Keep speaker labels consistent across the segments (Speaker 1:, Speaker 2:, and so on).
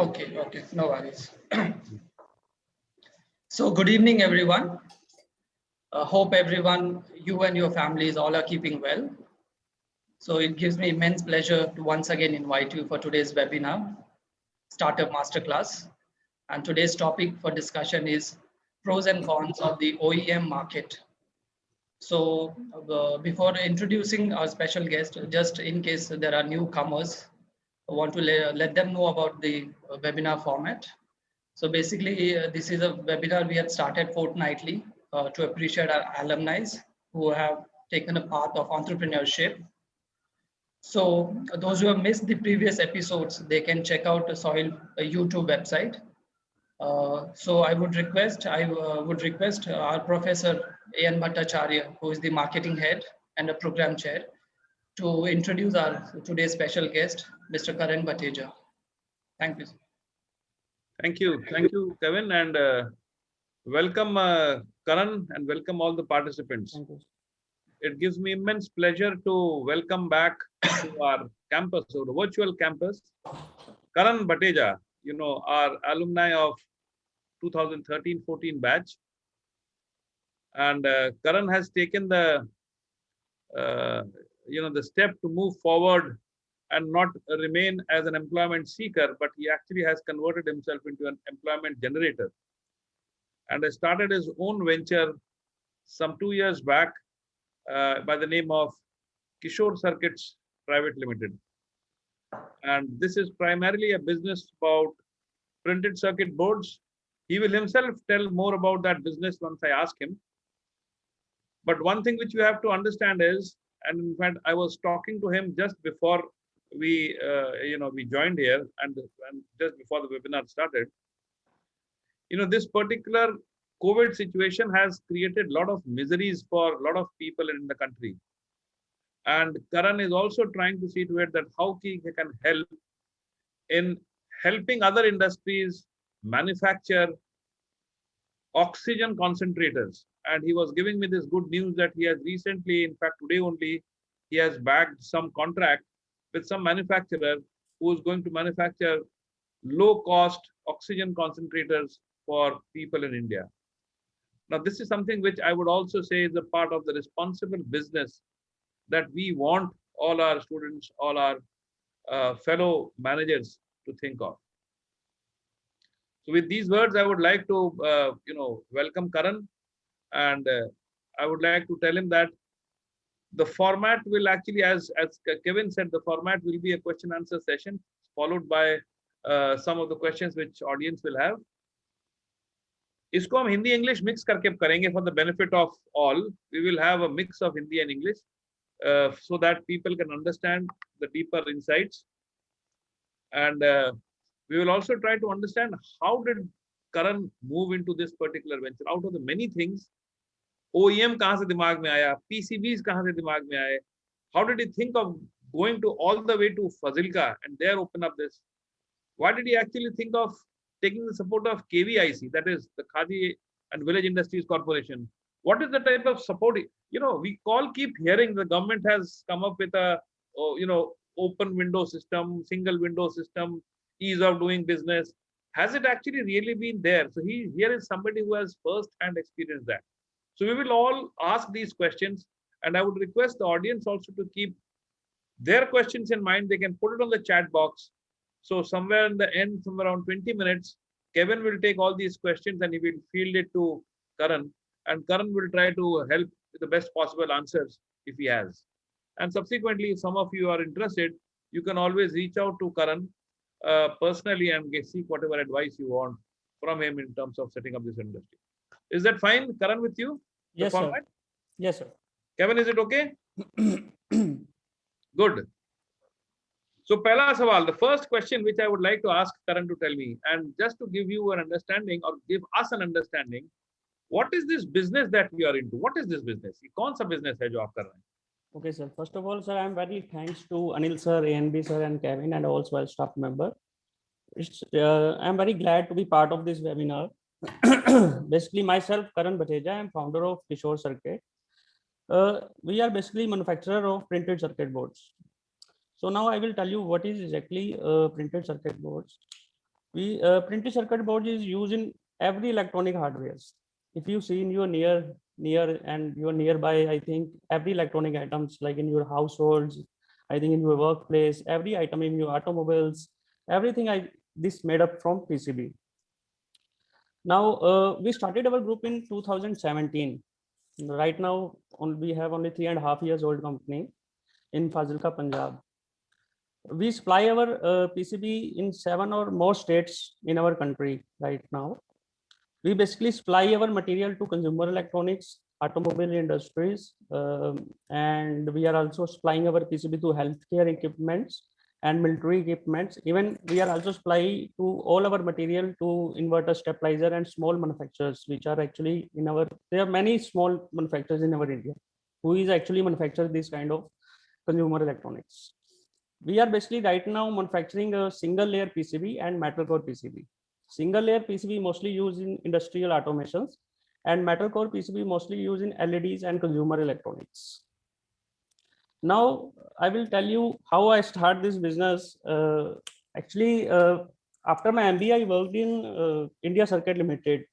Speaker 1: Okay, no worries. So good evening, everyone. Hope everyone, you and your families all are keeping well. So it gives me immense pleasure to once again invite you for today's webinar, Startup Masterclass. And today's topic for discussion is pros and cons of the OEM market. So before introducing our special guest, just in case there are newcomers, I want to let them know about the webinar format. So basically, this is a webinar we had started fortnightly to appreciate our alumni who have taken a path of entrepreneurship. So those who have missed the previous episodes, they can check out the Soil YouTube website. So I would request our Professor A.N. Bhattacharya, who is the marketing head and a program chair, to introduce our today's special guest, Mr. Karan Bateja. Thank you.
Speaker 2: Thank you, Kevin, and welcome, Karan, and welcome all the participants.
Speaker 3: Thank you.
Speaker 2: It gives me immense pleasure to welcome back to our campus, or the virtual campus, Karan Bateja, our alumni of 2013-14 batch. And Karan has taken uh, the step to move forward and not remain as an employment seeker, but he actually has converted himself into an employment generator. And has started his own venture some 2 years back by the name of Kishore Circuits Private Limited. And this is primarily a business about printed circuit boards. He will himself tell more about that business once I ask him. But one thing which you have to understand is, and in fact, I was talking to him just before we joined here, and just before the webinar started. This particular COVID situation has created a lot of miseries for a lot of people in the country. And Karan is also trying to see to it that how he can help in helping other industries manufacture oxygen concentrators. And he was giving me this good news that he has recently, in fact, today only, he has bagged some contract with some manufacturer who is going to manufacture low-cost oxygen concentrators for people in India. Now, this is something which I would also say is a part of the responsible business that we want all our students, all our fellow managers to think of. So with these words, I would like to, welcome Karan, and I would like to tell him that the format will actually, as Kevin said, the format will be a question answer session followed by some of the questions which audience will have. इसको हम Hindi English mix करके करेंगे for the benefit of all. We will have a mix of Hindi and English so that people can understand the deeper insights. And we will also try to understand how did Karan move into this particular venture. Out of the many things, OEM कहाँ से दिमाग में आया, PCBs कहाँ से दिमाग में आए, how did he think of going to all the way to Fazilka and there open up this? Why did he actually think of taking the support of KVIC, that is the Khadi and Village Industries Corporation? What is the type of support? We keep hearing the government has come up with a, open window system, single window system, ease of doing business. Has it actually really been there? So here is somebody who has first-hand experienced that. So we will all ask these questions, and I would request the audience also to keep their questions in mind. They can put it on the chat box. So somewhere in the end, somewhere around 20 minutes, Kevin will take all these questions and he will field it to Karan, and Karan will try to help with the best possible answers if he has. And subsequently, if some of you are interested, you can always reach out to Karan personally and seek whatever advice you want from him in terms of setting up this industry. Is that fine, Karan, with you?
Speaker 3: Yes, sir. Yes, sir.
Speaker 2: Kevin, is it okay? Good. So, pehla sawal, the first question which I would like to ask Karan to tell me, and just to give you an understanding or give us an understanding, what is this business that you are into? What is this business? कौन सा business है जो आप कर रहे हैं?
Speaker 3: Okay, sir. First of all, sir, I'm very thanks to Anil sir, ANB sir, and Kevin, and also a staff member. I'm very glad to be part of this webinar. Basically, myself, Karan Bateja, I'm founder of Kishore Circuit. We are basically manufacturer of printed circuit boards. So now I will tell you what is exactly printed circuit boards. We printed circuit board is used in every electronic hardware. If you see in your near and your nearby, I think every electronic items like in your households, I think in your workplace, every item in your automobiles, everything this made up from PCB. Now we started our group in 2017. Right now we have only 3.5 years old company in Fazilka, Punjab. We supply our PCB in 7 or more states in our country right now. We basically supply our material to consumer electronics, automobile industries, and we are also supplying our PCB to healthcare equipments and military equipments. Even we are also supply to all our material to inverter, stabilizer, and small manufacturers, which are actually in our. There are many small manufacturers in our India who is actually manufacture this kind of consumer electronics. We are basically right now manufacturing a single layer PCB and metal core PCB. Single layer PCB mostly used in industrial automations, and metal core PCB mostly used in LEDs and consumer electronics. Now I will tell you how I start this business. Actually, after my MBA, I worked in India Circuit Limited,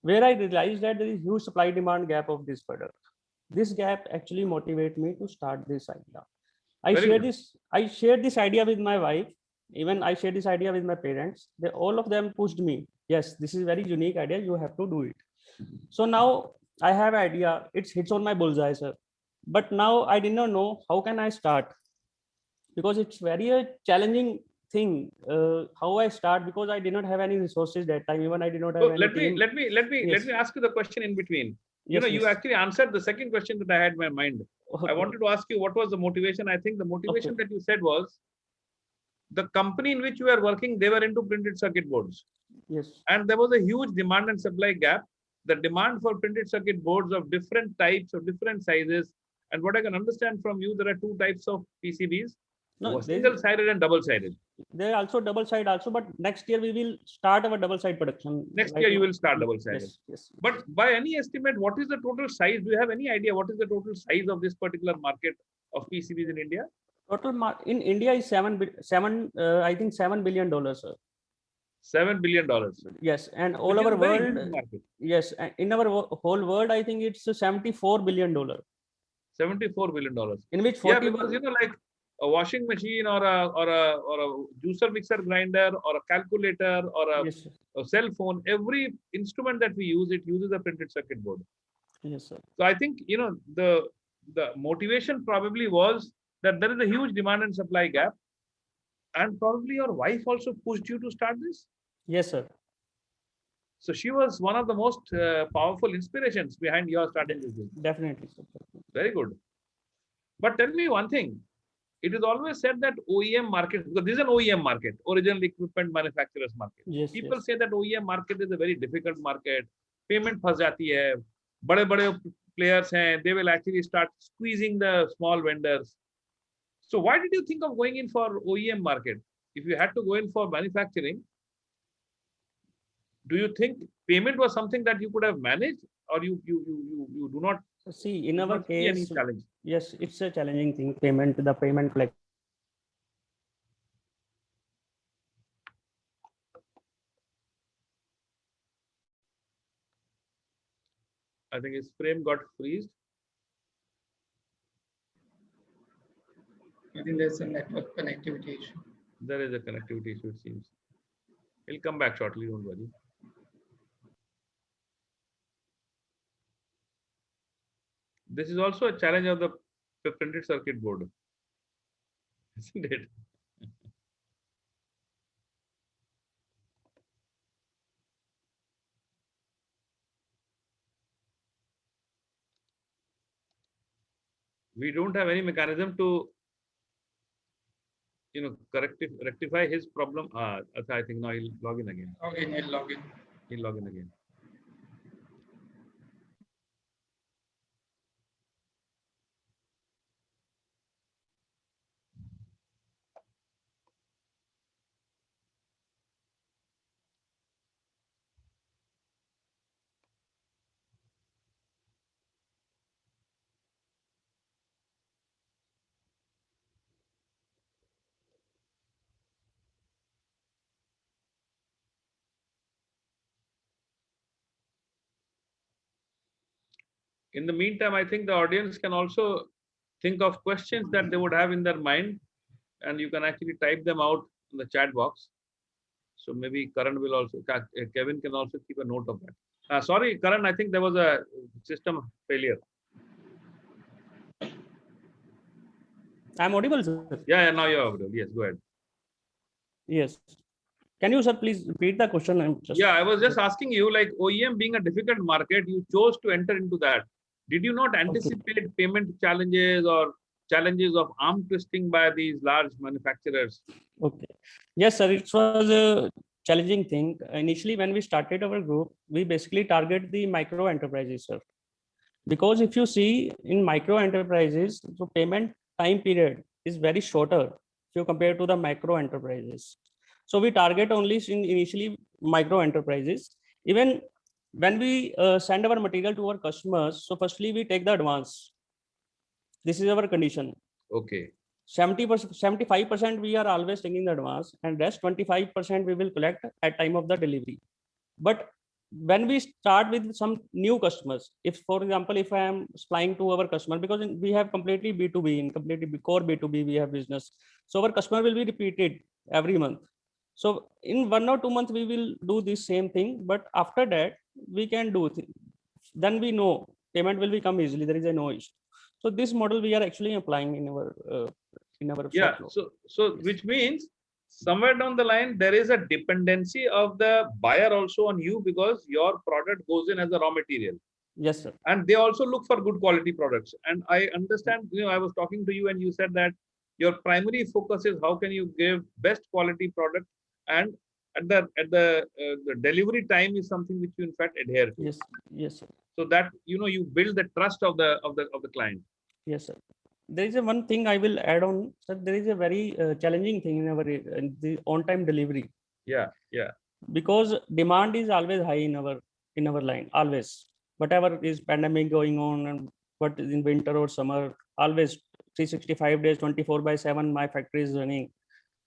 Speaker 3: where I realized that there is huge supply demand gap of this product. This gap actually motivated me to start this idea. I shared this idea with my wife. Even I shared this idea with my parents. All of them pushed me. Yes, this is a very unique idea. You have to do it. So now I have idea. It hits on my bullseye, sir. But now I did not know how can I start, because it's very a challenging thing. How I start, because I did not have any resources that time. Even I did not have
Speaker 2: So
Speaker 3: any
Speaker 2: let
Speaker 3: team.
Speaker 2: me ask you the question in between.
Speaker 3: Yes,
Speaker 2: You
Speaker 3: yes.
Speaker 2: actually answered the second question that I had in my mind.
Speaker 3: Okay.
Speaker 2: I wanted to ask you what was the motivation. I think the motivation
Speaker 3: Okay.
Speaker 2: that you said was the company in which you were working, they were into printed circuit boards.
Speaker 3: Yes.
Speaker 2: And there was a huge demand and supply gap. The demand for printed circuit boards of different types, of different sizes. And what I can understand from you, there are two types of PCBs,
Speaker 3: No,
Speaker 2: single-sided and double-sided.
Speaker 3: there are also double side also, but next year we will start our double side production.
Speaker 2: Next
Speaker 3: right
Speaker 2: year you
Speaker 3: now.
Speaker 2: will start double-sided.
Speaker 3: Yes, yes.
Speaker 2: But by any estimate, what is the total size? Do you have any idea what is the total size of this particular market of PCBs in India?
Speaker 3: Total in India is I think $7 billion, sir.
Speaker 2: $7 billion.
Speaker 3: Yes, and all
Speaker 2: Which is
Speaker 3: over
Speaker 2: a very
Speaker 3: world.
Speaker 2: huge market.
Speaker 3: Yes, in our whole world, I think it's $74 billion.
Speaker 2: $74 billion.
Speaker 3: In which
Speaker 2: Yeah,
Speaker 3: 40.
Speaker 2: because like a washing machine or a juicer mixer grinder or a calculator or
Speaker 3: Yes,
Speaker 2: a cell phone, every instrument that we use, it uses a printed circuit board.
Speaker 3: yes, sir.
Speaker 2: So I think the motivation probably was that there is a huge demand and supply gap, and probably your wife also pushed you to start this.
Speaker 3: Yes, sir.
Speaker 2: So she was one of the most powerful inspirations behind your starting this business.
Speaker 3: Definitely, sir.
Speaker 2: Very good. But tell me one thing. It is always said that OEM market, because this is an OEM market, original equipment manufacturers market.
Speaker 3: Yes,
Speaker 2: People
Speaker 3: yes.
Speaker 2: say that OEM market is a very difficult market. Payment फंस जाती है. बड़े players हैं, they will actually start squeezing the small vendors. So why did you think of going in for OEM market? If you had to go in for manufacturing, do you think payment was something that you could have managed, or you do not
Speaker 3: see in our
Speaker 2: see any
Speaker 3: case?
Speaker 2: challenge?
Speaker 3: Yes, it's a challenging thing. The payment collect.
Speaker 2: I think his frame got freezed.
Speaker 1: I think there's a network connectivity issue.
Speaker 2: There is a connectivity issue, it seems. He'll come back shortly, don't worry. This is also a challenge of the printed circuit board, isn't it? We don't have any mechanism to rectify his problem. I think now he'll log in again.
Speaker 1: He'll log in.
Speaker 2: He'll log in again. In the meantime, I think the audience can also think of questions that they would have in their mind, and you can actually type them out in the chat box. So maybe Karan will also, Kevin can also keep a note of that. Sorry, Karan, I think there was a system failure.
Speaker 3: I'm audible, sir.
Speaker 2: Yeah, now you're audible. Yes, go ahead.
Speaker 3: Yes. Can you, sir, please repeat the question?
Speaker 2: Yeah, I was just asking you, like OEM being a difficult market, you chose to enter into that. Did you not anticipate payment challenges or challenges of arm twisting by these large manufacturers?
Speaker 3: Okay. Yes, sir. It was a challenging thing. Initially, when we started our group, we basically target the micro enterprises, sir. Because if you see in micro enterprises, so payment time period is very shorter if you compare to the micro enterprises. So we target only in initially micro enterprises. Even when we send our material to our customers, so firstly we take the advance. This is our condition.
Speaker 2: Okay.
Speaker 3: 70%, 75% we are always taking the advance, and rest 25% we will collect at time of the delivery. But when we start with some new customers, if for example, if I am supplying to our customer, because we have completely B2B, in completely core B2B, we have business. So our customer will be repeated every month. So in 1 or 2 months, we will do this same thing. But after that, we can do it. Then we know payment will become easily. There is a no issue. So this model we are actually applying in our
Speaker 2: yeah.
Speaker 3: shop.
Speaker 2: So which means somewhere down the line there is a dependency of the buyer also on you, because your product goes in as a raw material.
Speaker 3: Yes, sir.
Speaker 2: And they also look for good quality products. And I understand, I was talking to you and you said that your primary focus is how can you give best quality product, and at the delivery time is something which you in fact adhere to.
Speaker 3: Yes, yes, sir.
Speaker 2: So that you build the trust of the client.
Speaker 3: Yes, sir. There is a one thing I will add on, sir. There is a very challenging thing in our the on-time delivery.
Speaker 2: Yeah, yeah.
Speaker 3: Because demand is always high in our line, always. Whatever is pandemic going on and what is in winter or summer, always 365 days, 24/7, my factory is running.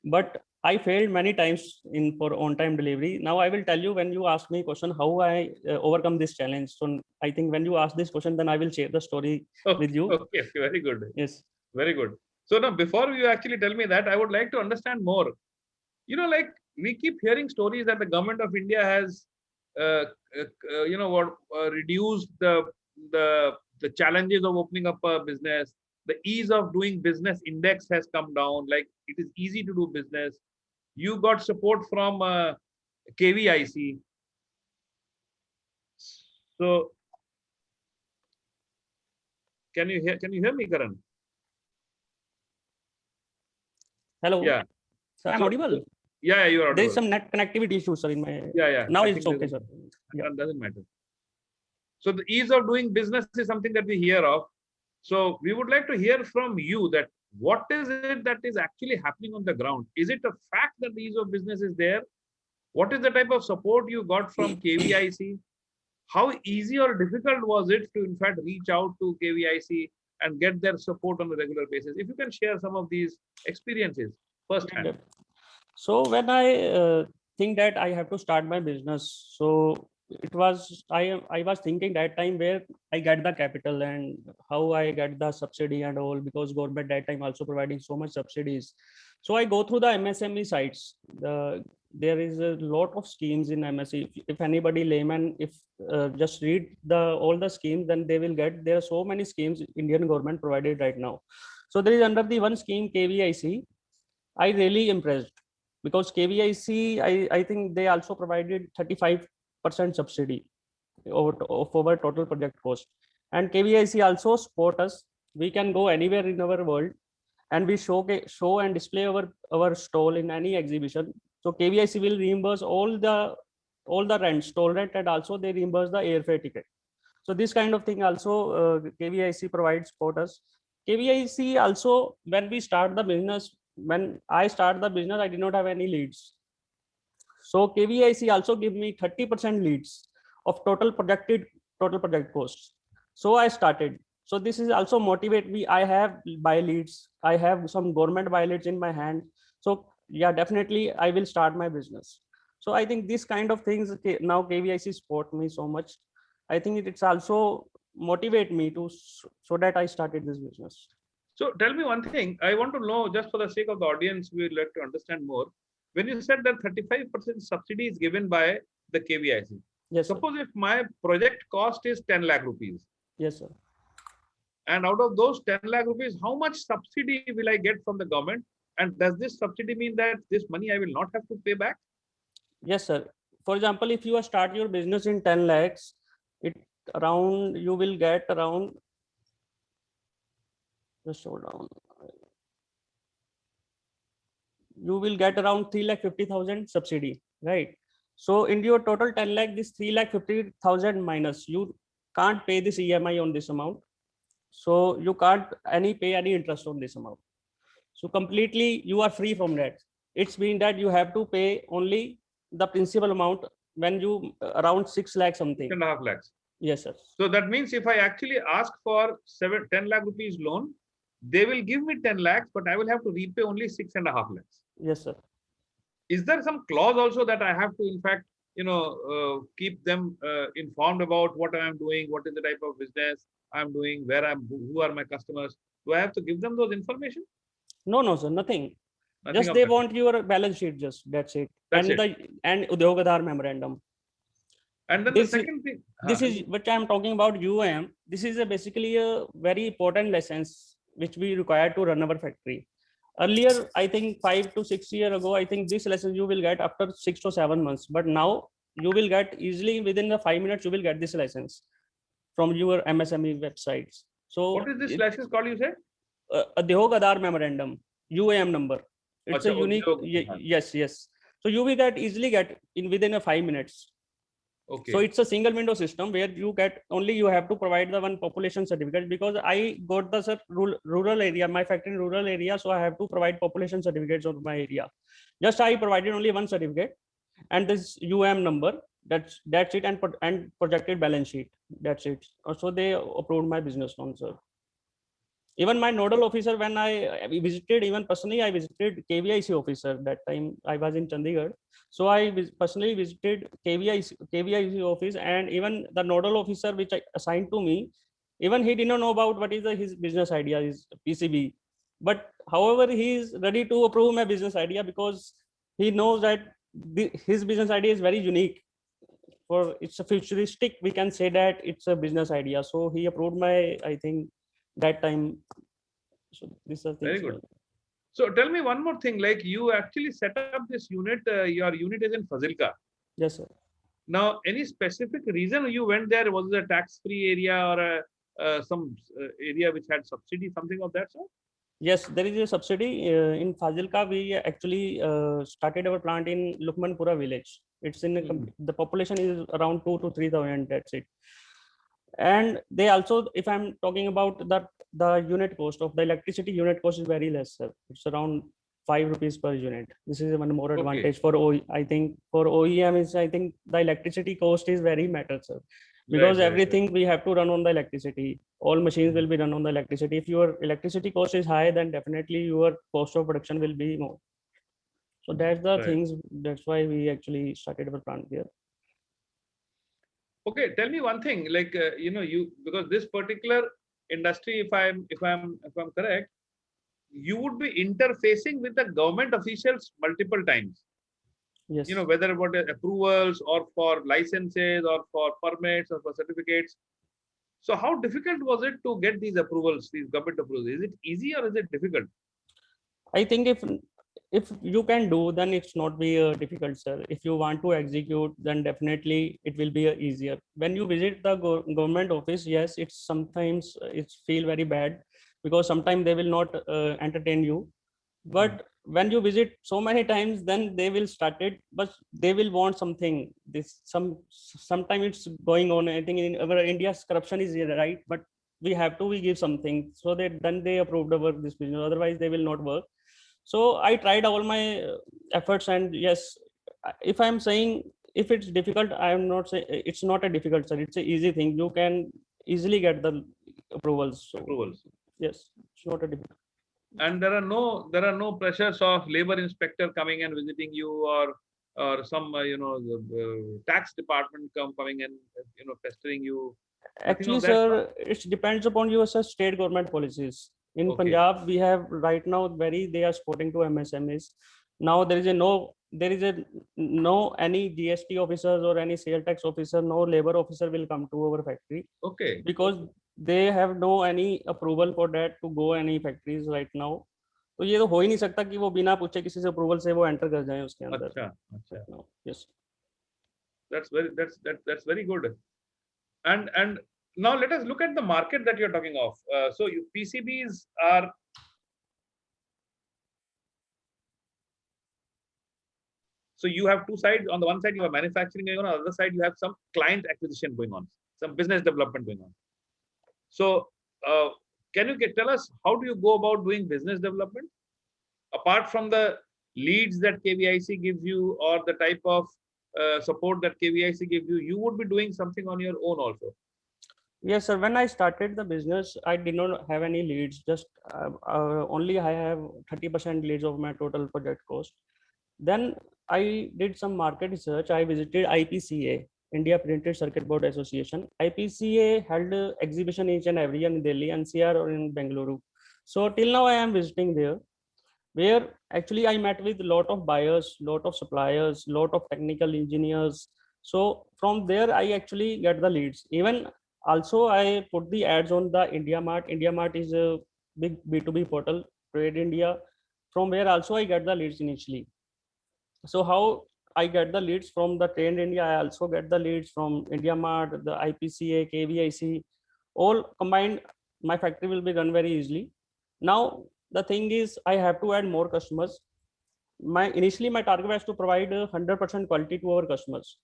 Speaker 3: But I failed many times in for on-time delivery. Now I will tell you, when you ask me question, how I overcome this challenge. So I think when you ask this question, then I will share the story with you.
Speaker 2: Okay, very good.
Speaker 3: Yes.
Speaker 2: Very good. So now, before you actually tell me that, I would like to understand more. Like we keep hearing stories that the government of India has, reduced the challenges of opening up a business. The ease of doing business index has come down. Like it is easy to do business. You got support from KVIC. So, can you hear me, Karan?
Speaker 3: Hello.
Speaker 2: Yeah.
Speaker 3: So I'm audible.
Speaker 2: Yeah, you are audible.
Speaker 3: There is some net connectivity issues, sir, in my.
Speaker 2: Yeah.
Speaker 3: Now it's okay, sir.
Speaker 2: Yeah. Doesn't matter. So the ease of doing business is something that we hear of. So we would like to hear from you that what is it that is actually happening on the ground? Is it a fact that the ease of business is there? What is the type of support you got from KVIC? How easy or difficult was it to in fact reach out to KVIC and get their support on a regular basis? If you can share some of these experiences firsthand.
Speaker 3: So when I think that I have to start my business, so it was I was thinking that time where I get the capital and how I get the subsidy and all, because government that time also providing so much subsidies. So I go through the MSME sites. There is a lot of schemes in MSE. If anybody layman, if just read all the schemes, then they will get. There are so many schemes Indian government provided right now. So there is under the one scheme KVIC. I really impressed, because KVIC, I think they also provided 35% subsidy of our total project cost. And KVIC also support us. We can go anywhere in our world and we show and display our stall in any exhibition. So KVIC will reimburse all the rent, stall rent, and also they reimburse the airfare ticket. So this kind of thing also KVIC provides support us. KVIC also, when we start the business, when I start the business, I did not have any leads. So KVIC also give me 30% leads of total project costs. So I started. So this is also motivate me. I have buy leads. I have some government buy leads in my hand. So yeah, definitely I will start my business. So I think this kind of things now KVIC support me so much. I think it's also motivate me to so that I started this business.
Speaker 2: So tell me one thing. I want to know, just for the sake of the audience, we would like to understand more. When you said that 35% subsidy is given by the KVIC,
Speaker 3: Yes, sir.
Speaker 2: suppose if my project cost is 10 lakh rupees,
Speaker 3: Yes, sir.
Speaker 2: and out of those 10 lakh rupees, how much subsidy will I get from the government? And does this subsidy mean that this money I will not have to pay back?
Speaker 3: Yes, sir. For example, if you start your business in 10 lakhs, it around you will get around, just hold on. You will get around 3,50,000 subsidy, right? So in your total 10 lakh, this 3,50,000 minus, you can't pay this EMI on this amount. So you can't pay any interest on this amount. So completely you are free from that. It's mean that you have to pay only the principal amount when you around 6 lakh something.
Speaker 2: 6.5 lakhs.
Speaker 3: Yes, sir.
Speaker 2: So that means if I actually ask for 10 lakh rupees loan, they will give me 10 lakhs, but I will have to repay only 6.5 lakhs.
Speaker 3: Yes, sir.
Speaker 2: Is there some clause also that I have to, in fact, keep them informed about what I am doing, what is the type of business I'm doing, who are my customers? Do I have to give them those information?
Speaker 3: No, sir, nothing.
Speaker 2: Nothing
Speaker 3: Just
Speaker 2: of
Speaker 3: they
Speaker 2: that.
Speaker 3: want your balance sheet, just that's it.
Speaker 2: That's
Speaker 3: and
Speaker 2: it.
Speaker 3: And Udyog Aadhaar memorandum.
Speaker 2: And then
Speaker 3: This
Speaker 2: the second thing,
Speaker 3: This is what I'm talking about UAM. This is basically a very important lessons which we require to run our factory. Earlier, I think 5 to 6 years ago, I think this lesson you will get after 6 to 7 months. But now you will get easily within the 5 minutes, you will get this license from your MSME websites. So
Speaker 2: what is this license called, you said?
Speaker 3: Udyog Aadhaar memorandum, UAM number. It's a unique, yes. So you will easily get in within a 5 minutes.
Speaker 2: Okay.
Speaker 3: So it's a single window system where you have to provide the one population certificate, because I got the rural area, my factory in rural area. So I have to provide population certificates of my area. Just I provided only one certificate and this UAM number. That's it. And projected balance sheet. That's it. So they approved my business loan, sir. Even my nodal officer, when I visited, even personally, I visited KVIC officer. That time I was in Chandigarh. So I personally visited KVIC office, and even the nodal officer which I assigned to me, even he did not know about what is his business idea, his PCB. But however, he is ready to approve my business idea because he knows that his business idea is very unique. For it's a futuristic, we can say that it's a business idea. So he approved my, I think, that time. So this is
Speaker 2: very good. So tell me one more thing, like you actually set up this unit, your unit is in Fazilka.
Speaker 3: Yes, sir.
Speaker 2: Now, any specific reason you went there? Was it a tax-free area or some area which had subsidy, something of that sort?
Speaker 3: Yes, there is a subsidy. In Fazilka, we actually started our plant in Lukmanpura village. It's in the population is around 2 to 3,000. That's it. And they also, if I'm talking about the unit cost of the electricity, unit cost is very less, sir. It's around 5 rupees per unit. This is one more advantage for I think for OEM is, I think the electricity cost is very matter, sir. Because everything we have to run on the electricity. All machines will be run on the electricity. If your electricity cost is high, then definitely your cost of production will be more. So that's the things. That's why we actually started our plant here.
Speaker 2: Okay, tell me one thing. Like because this particular industry, if I'm correct, you would be interfacing with the government officials multiple times.
Speaker 3: Yes.
Speaker 2: Whether about approvals or for licenses or for permits or for certificates. So how difficult was it to get these approvals, these government approvals? Is it easy or is it difficult?
Speaker 3: I think if you can do, then it's not be difficult, sir. If you want to execute, then definitely it will be easier. When you visit the government office, yes, it's sometimes it's feel very bad because sometimes they will not entertain you. But when you visit so many times, then they will start it, but they will want something. Sometimes it's going on. I think in our India's corruption is right, but we give something so that then they approved this business. Otherwise, they will not work. So I tried all my efforts, and yes, if I'm saying if it's difficult, I am not saying it's not a difficult, sir. It's an easy thing. You can easily get the approvals. So,
Speaker 2: approvals.
Speaker 3: Yes, it's not a difficult.
Speaker 2: And there are no pressures of labor inspector coming and visiting you, or some tax department coming and pestering you.
Speaker 3: Actually,
Speaker 2: of that sort?
Speaker 3: sir, it depends upon your sir, state government policies. In
Speaker 2: Okay.
Speaker 3: Punjab, we have right now they are supporting to MSMEs. Now there is no any GST officers or any sale tax officer, no labor officer will come to our factory
Speaker 2: Okay.
Speaker 3: because they have no any approval for that to go any factories right now. तो ये तो हो ही नहीं सकता कि वो बिना पूछे किसी से अप्रूवल से वो एंटर कर जाए उसके अंदर.
Speaker 2: अच्छा, अच्छा.
Speaker 3: Yes.
Speaker 2: That's very good. And now let us look at the market that you're talking of. So PCBs are. So you have two sides. On the one side, you have manufacturing going on. On the other side, you have some client acquisition going on, some business development going on. So can you tell us how do you go about doing business development? Apart from the leads that KVIC gives you or the type of support that KVIC gives you, you would be doing something on your own also.
Speaker 3: Yes, sir. When I started the business, I did not have any leads. Just only I have 30% leads of my total project cost. Then I did some market research. I visited IPCA, India Printed Circuit Board Association. IPCA held an exhibition each and every year in Delhi, NCR, or in Bengaluru. So till now I am visiting there, where actually I met with a lot of buyers, lot of suppliers, lot of technical engineers. So from there I actually get the leads. Even also I put the ads on the India Mart. India Mart is a big B2B portal, Trade India. From where also I get the leads initially. So how I get the leads from the Trade India, I also get the leads from India Mart, the IPCA, KVIC, all combined, my factory will be run very easily. Now, the thing is I have to add more customers. Initially my target was to provide 100% quality to our customers.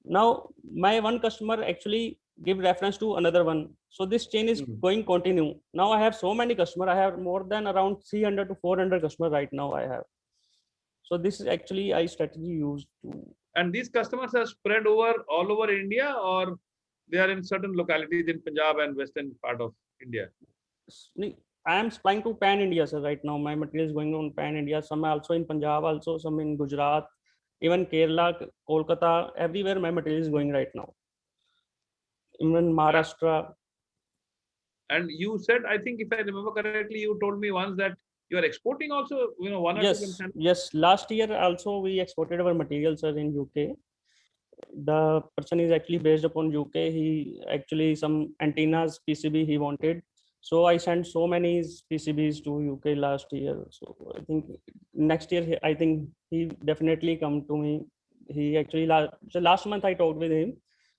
Speaker 3: Now, my one customer actually give reference to another one. So this chain is going continue. Now I have so many customers. I have more than around 300 to 400 customers right now I have. So this is actually a strategy used to.
Speaker 2: And these customers are spread over all over India, or they are in certain localities in Punjab and western part of India?
Speaker 3: I am supplying to pan India, sir. Right now, my material is going on pan India. Some also in Punjab, also some in Gujarat, even Kerala, Kolkata, everywhere my material is going right now. Even Maharashtra.
Speaker 2: And you said, I think if I remember correctly, you told me once that you are exporting also, one or two.
Speaker 3: Yes. Last year also we exported our materials, sir, in UK. The person is actually based upon UK. He actually some antennas PCB he wanted. So I sent so many PCBs to UK last year. So I think next year, I think he definitely come to me. He actually last month I talked with him.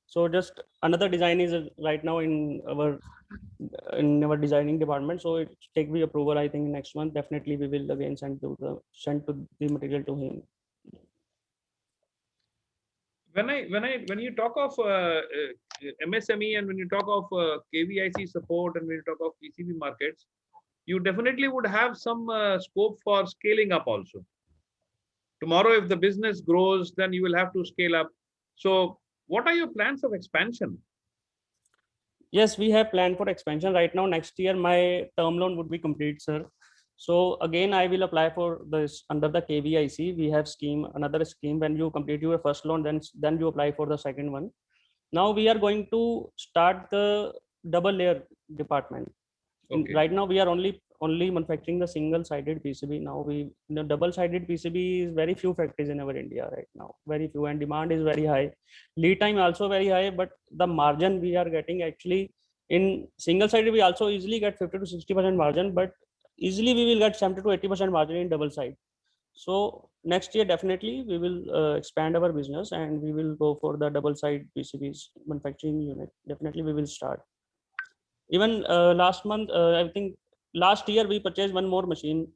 Speaker 3: So just another design is right now in our designing department. So it take the approval. I think next month definitely we will again send the material to him.
Speaker 2: When you talk of MSME and when you talk of KVIC support and when you talk of PCB markets, you definitely would have some scope for scaling up also. Tomorrow, if the business grows, then you will have to scale up. So what are your plans of expansion?
Speaker 3: Yes, we have planned for expansion right now. Next year, my term loan would be complete, sir. So again, I will apply for this under the KVIC. We have another scheme. When you complete your first loan, then you apply for the second one. Now we are going to start the double layer department. Okay. Right now we are only manufacturing the single-sided PCB. Now double-sided PCB is very few factories in our India right now, very few, and demand is very high. Lead time also very high, but the margin we are getting actually in single-sided we also easily get 50 to 60% margin, but easily we will get 70 to 80% margin in double side. So next year definitely we will expand our business and we will go for the double side PCBs manufacturing unit. Definitely we will start. Even last month, I think last year we purchased one more machine.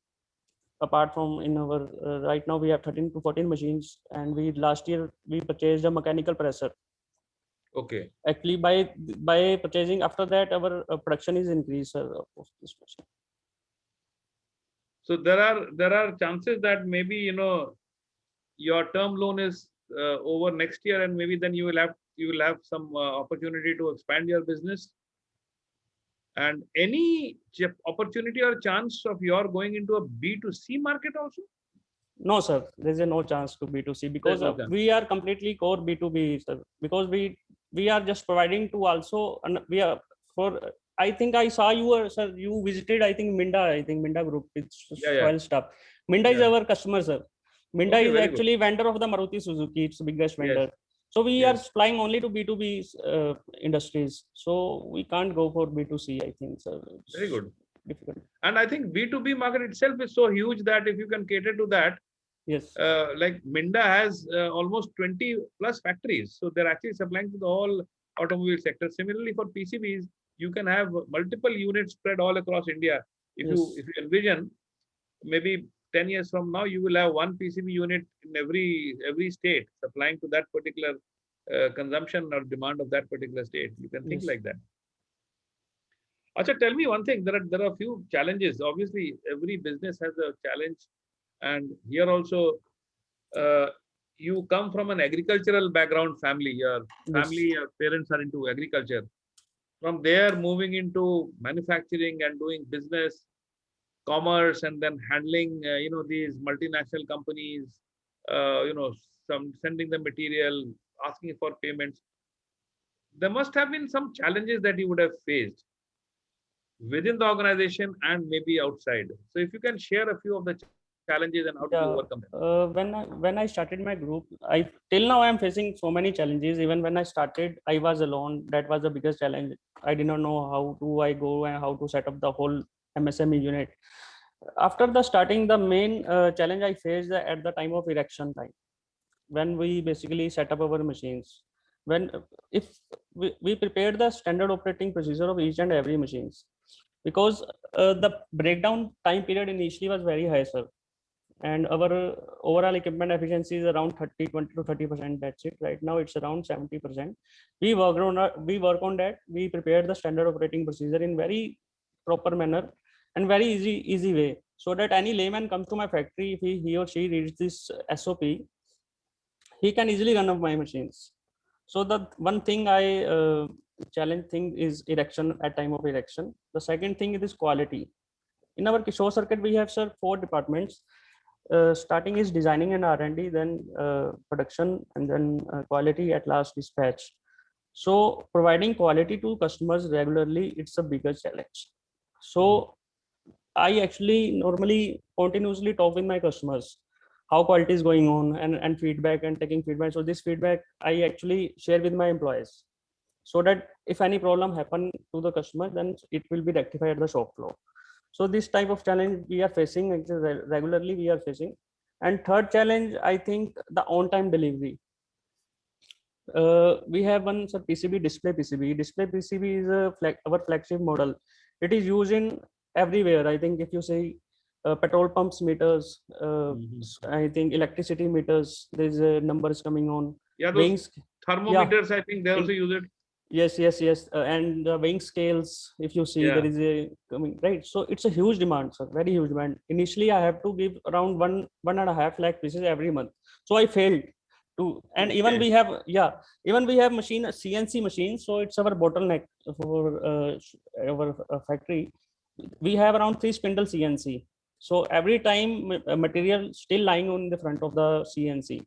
Speaker 3: Apart from in our right now we have 13 to 14 machines, and last year we purchased a mechanical presser.
Speaker 2: Okay.
Speaker 3: Actually, by purchasing after that, our production is increased of this machine.
Speaker 2: So there are chances that maybe your term loan is over next year, and maybe then you will have some opportunity to expand your business. And any opportunity or chance of your going into a B2C market also?
Speaker 3: No, sir. There's no chance to B2C because we are completely core B2B, sir. Because we we are just providing to also, and we are for, I think I saw you, sir, you visited, I think Minda Group, it's
Speaker 2: Yeah.
Speaker 3: soil stuff. Minda is
Speaker 2: Yeah.
Speaker 3: our customer, sir. Minda
Speaker 2: Okay,
Speaker 3: is
Speaker 2: very good.
Speaker 3: actually vendor of the Maruti Suzuki, it's the biggest
Speaker 2: Yes.
Speaker 3: vendor. So we are
Speaker 2: Yes.
Speaker 3: supplying only to B2B industries. So we can't go for B2C, I think, sir. It's
Speaker 2: Very good.
Speaker 3: difficult.
Speaker 2: And I think B2B market itself is so huge that if you can cater to that,
Speaker 3: Yes.
Speaker 2: like Minda has almost 20 plus factories. So they're actually supplying to the whole automobile sector. Similarly, for PCBs, you can have multiple units spread all across India. If
Speaker 3: Yes.
Speaker 2: you envision, maybe 10 years from now, you will have one PCB unit in every state supplying to that particular consumption or demand of that particular state. You can think
Speaker 3: Yes.
Speaker 2: like that. Acha, tell me one thing. There are a few challenges. Obviously, every business has a challenge, and here also, uh, you come from an agricultural background family. Your
Speaker 3: Yes.
Speaker 2: family, your parents are into agriculture. From there, moving into manufacturing and doing business, commerce, and then handling, these multinational companies. Some sending the material, asking for payments. There must have been some challenges that you would have faced within the organization and maybe outside. So if you can share a few of the challenges and how did you
Speaker 3: Yeah,
Speaker 2: overcome them?
Speaker 3: when I started my group, I till now I am facing so many challenges. Even when I started, I was alone. That was the biggest challenge. I did not know how do I go and how to set up the whole MSME unit. After the starting, the main challenge I faced at the time of erection time, when we basically set up our machines. When if we prepared the standard operating procedure of each and every machines, because the breakdown time period initially was very high, sir, and our overall equipment efficiency is around 20 to 30%. That's it. Right now it's around 70%. We work on that. We prepared the standard operating procedure in very proper manner and very easy way, so that any layman comes to my factory, if he or she reads this SOP, he can easily run up my machines. So the one thing I challenge thing is erection at time of erection. The second thing is quality. In our Kishore circuit, we have, sir, 4 departments. Starting is designing and R&D, then production, and then quality, at last dispatch. So providing quality to customers regularly, it's a bigger challenge. So I actually normally continuously talk with my customers, how quality is going on, and feedback and taking feedback. So this feedback I actually share with my employees, so that if any problem happen to the customer, then it will be rectified at the shop floor. So this type of challenge we are facing, regularly we are facing. And third challenge, I think, the on-time delivery. We have one, sir, PCB, display PCB. Display PCB is our flagship model. It is used in everywhere. I think if you say petrol pumps meters, I think electricity meters, there's numbers coming on.
Speaker 2: Yeah, those
Speaker 3: Wings,
Speaker 2: thermometers, I think they also use it.
Speaker 3: yes. And the weighing scales, if you see,
Speaker 2: Yeah.
Speaker 3: there is a coming, right? So it's a huge demand, sir, very huge demand. Initially I have to give around 1.5 lakh pieces every month, so I failed to. And even
Speaker 2: Okay.
Speaker 3: we have machine, CNC machines, so it's our bottleneck for our factory. We have around 3 spindle CNC, so every time material still lying on the front of the CNC.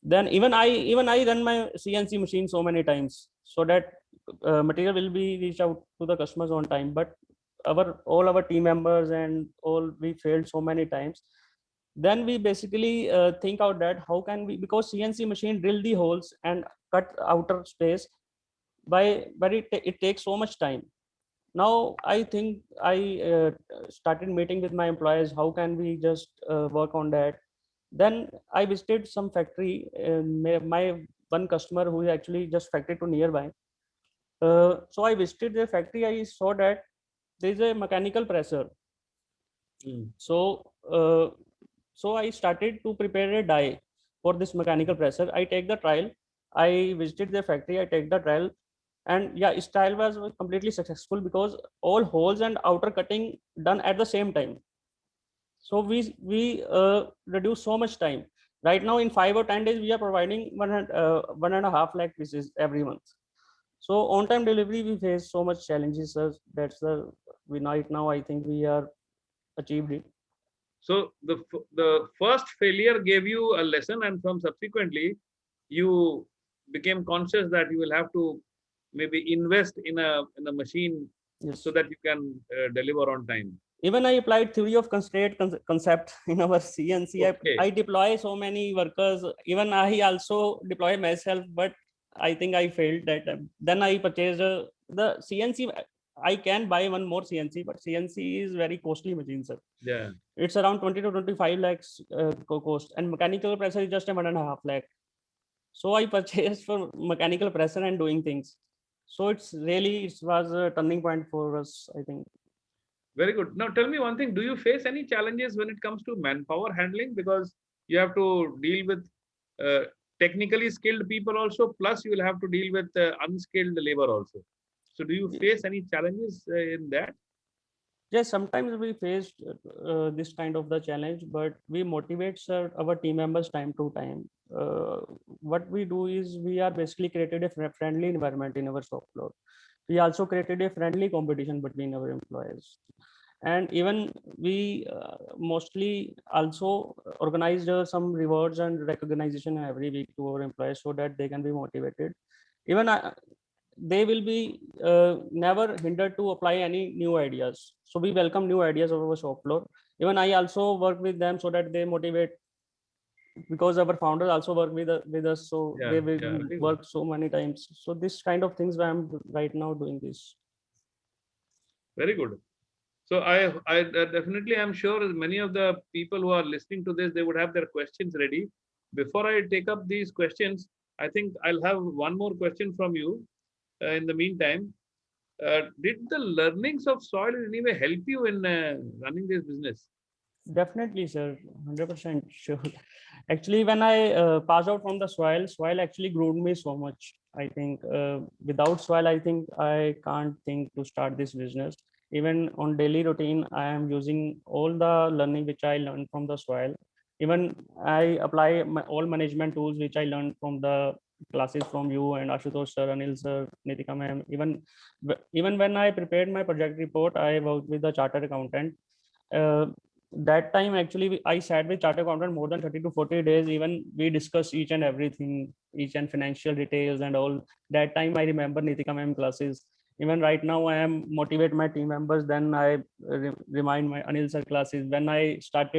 Speaker 3: Then even I run my CNC machine so many times, so that material will be reached out to the customers on time. But all our team members and all, we failed so many times. Then we basically think out that how can we, because CNC machine drill the holes and cut outer space, but it takes so much time. Now I think I started meeting with my employees, how can we just work on that. Then I visited some factory, my one customer who is actually just factory to nearby. So I visited their factory. I saw that there is a mechanical presser. So I started to prepare a die for this mechanical presser. I take the trial. I visited their factory. I take the trial, and yeah, its trial was completely successful, because all holes and outer cutting done at the same time. So we reduce so much time. Right now, in 5 or 10 days, we are providing 1.5 lakh pieces every month. So on time delivery, we face so much challenges, sir. That's the we right now, I think we are achieved it.
Speaker 2: So the first failure gave you a lesson, and from subsequently, you became conscious that you will have to maybe invest in a machine
Speaker 3: Yes.
Speaker 2: so that you can deliver on time.
Speaker 3: Even I applied theory of constraint concept in our CNC.
Speaker 2: Okay.
Speaker 3: I deploy so many workers. Even I also deploy myself, but I think I failed that. Then I purchased the CNC. I can buy one more CNC, but CNC is very costly machine, sir.
Speaker 2: Yeah.
Speaker 3: It's around 20 to 25 lakhs cost, and mechanical presser is just a 1.5 lakh. So I purchased for mechanical presser and doing things. So it was a turning point for us, I think.
Speaker 2: Very good. Now tell me one thing, do you face any challenges when it comes to manpower handling? Because you have to deal with technically skilled people also, plus you will have to deal with unskilled labor also. So do you face any challenges in that?
Speaker 3: Yes, sometimes we face this kind of the challenge, but we motivate our team members time to time. What we do is we are basically created a friendly environment in our shop floor. We also created a friendly competition between our employees. And even we mostly also organized some rewards and recognition every week to our employees so that they can be motivated. Even they will be never hindered to apply any new ideas. So we welcome new ideas of our shop floor. Even I also work with them so that they motivate, because our founders also work with us, so
Speaker 2: Yeah,
Speaker 3: they will
Speaker 2: yeah.
Speaker 3: work so many times. So this kind of things I'm right now doing this.
Speaker 2: Very good. So I definitely am sure many of the people who are listening to this, they would have their questions ready. Before I take up these questions, I think I'll have one more question from you. In the meantime, did the learnings of soil in any way help you in running this business?
Speaker 3: Definitely, sir. 100% sure. Actually, when I passed out from the soil actually groomed me so much. I think without soil, I think I can't think to start this business. Even on daily routine, I am using all the learning which I learned from the soil. Even I apply all management tools which I learned from the classes from you and Ashutosh sir, Anil sir, Nitika ma'am. Even when I prepared my project report, I worked with the chartered accountant. Uh, that time actually I sat with chartered accountant more than 30 to 40 days. Even we discussed each and everything, each and financial details and all. That time I remember Nitika ma'am classes. Even right now I am motivate my team members. Then I remind my Anil sir classes. When I start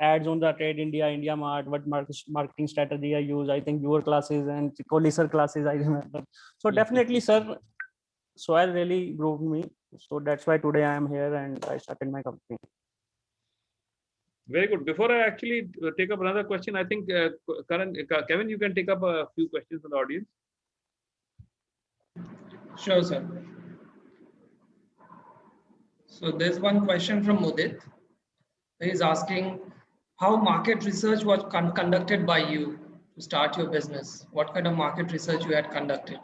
Speaker 3: ads on the Trade India, India Mart, what marketing strategy I use. I think your classes and Kohli sir classes I remember. So definitely, sir, soil really groomed me. So that's why today I am here and I started my company.
Speaker 2: Very good. Before I actually take up another question, I think Kevin, you can take up a few questions from the audience.
Speaker 1: Sure, sir. So there's one question from Mudit. He's asking how market research was conducted by you to start your business. What kind of market research you had conducted?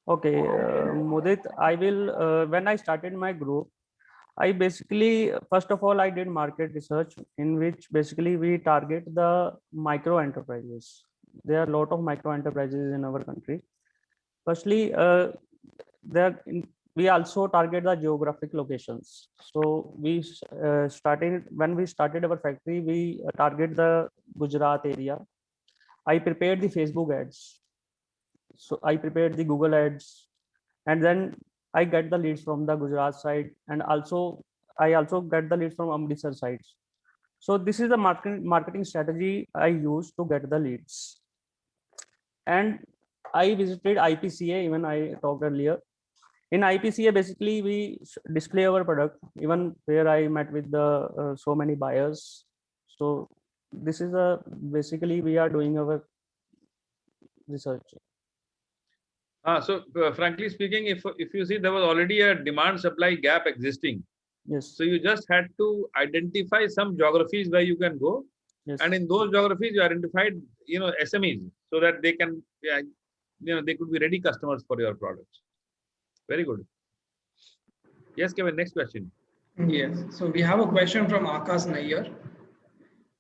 Speaker 3: Okay, Mudit, I will, when I started my group, I basically, first of all, I did market research in which basically we target the micro enterprises. There are a lot of micro enterprises in our country. Firstly, we also target the geographic locations. So we when we started our factory, we target the Gujarat area. I prepared the Facebook ads. So I prepared the Google ads, and then I get the leads from the Gujarat side, and I also get the leads from Amritsar sides. So this is the marketing strategy I use to get the leads. And I visited IPCA, even I talked earlier. In IPCA, basically we display our product. Even where I met with the so many buyers. So this is basically we are doing our research.
Speaker 2: So frankly speaking, if you see there was already a demand supply gap existing.
Speaker 3: Yes.
Speaker 2: So you just had to identify some geographies where you can go.
Speaker 3: Yes.
Speaker 2: And in those geographies, you identified, SMEs so that they can, they could be ready customers for your products. Very good. Yes, Kevin, next question.
Speaker 1: Yes. So we have a question from Akash Nayyar.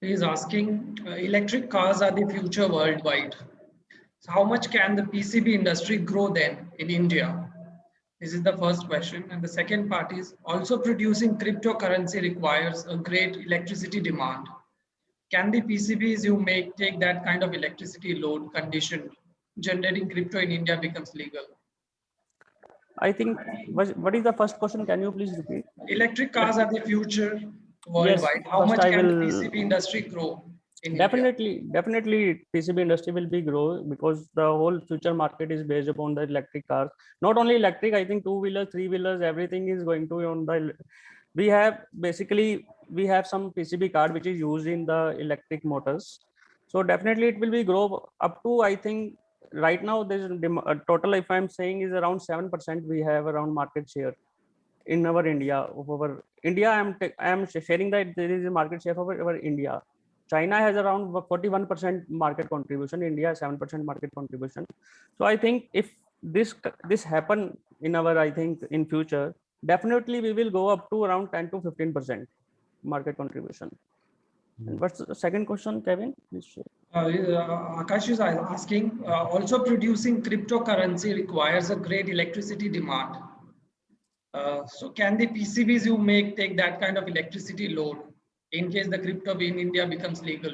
Speaker 1: He is asking, electric cars are the future worldwide. So how much can the PCB industry grow then in India? This is the first question. And the second part is also producing cryptocurrency requires a great electricity demand. can the PCBs you make take that kind of electricity load condition? Generating crypto in India becomes legal.
Speaker 3: I think, what is the first question? Can you please repeat?
Speaker 1: Electric cars are the future
Speaker 3: Yes,
Speaker 1: worldwide. How
Speaker 3: first
Speaker 1: much
Speaker 3: I
Speaker 1: can the
Speaker 3: will
Speaker 1: PCB industry grow in India?
Speaker 3: definitely PCB industry will be grow because the whole future market is based upon the electric cars. Not only electric, I think two-wheelers, three-wheelers, everything is going to be on the. We have some PCB card which is used in the electric motors. So definitely it will be grow up to, I think right now there's a total, if I'm saying, is around 7% we have around market share in our India. Over India, I am sharing that there is a market share over our India. China has around 41% market contribution. India has 7% market contribution. So I think if this happen in our, I think in future, definitely we will go up to around 10 to 15% market contribution. And what's the second question, Kevin? Please share.
Speaker 1: Akash is asking, also producing cryptocurrency requires a great electricity demand. So can the PCBs you make take that kind of electricity load in case the crypto in India becomes legal?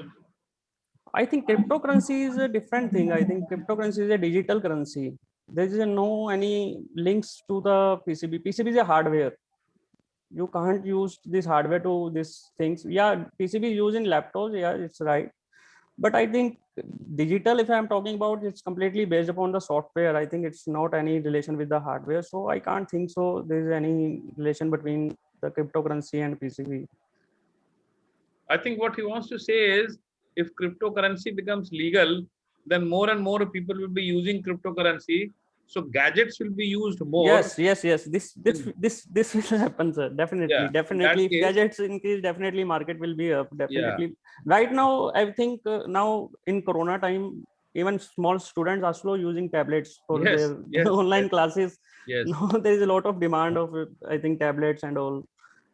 Speaker 3: I think cryptocurrency is a different thing. I think cryptocurrency is a digital currency. There is no any links to the PCB. PCB is a hardware. You can't use this hardware to these things. Yeah, PCB is used in laptops. Yeah, it's right. But I think digital, if I'm talking about, it's completely based upon the software. I think it's not any relation with the hardware. So I can't think so there is any relation between the cryptocurrency and PCB.
Speaker 2: I think what he wants to say is, if cryptocurrency becomes legal, then more and more people will be using cryptocurrency. So gadgets will be used more.
Speaker 3: Yes. This will happen, sir. Definitely,
Speaker 2: Yeah,
Speaker 3: definitely. If
Speaker 2: case,
Speaker 3: gadgets increase, definitely market will be up. Definitely. Yeah. Right now, I think now in Corona time, even small students are slow using tablets for their online classes.
Speaker 2: Yes.
Speaker 3: Now there is a lot of demand of, I think, tablets and all.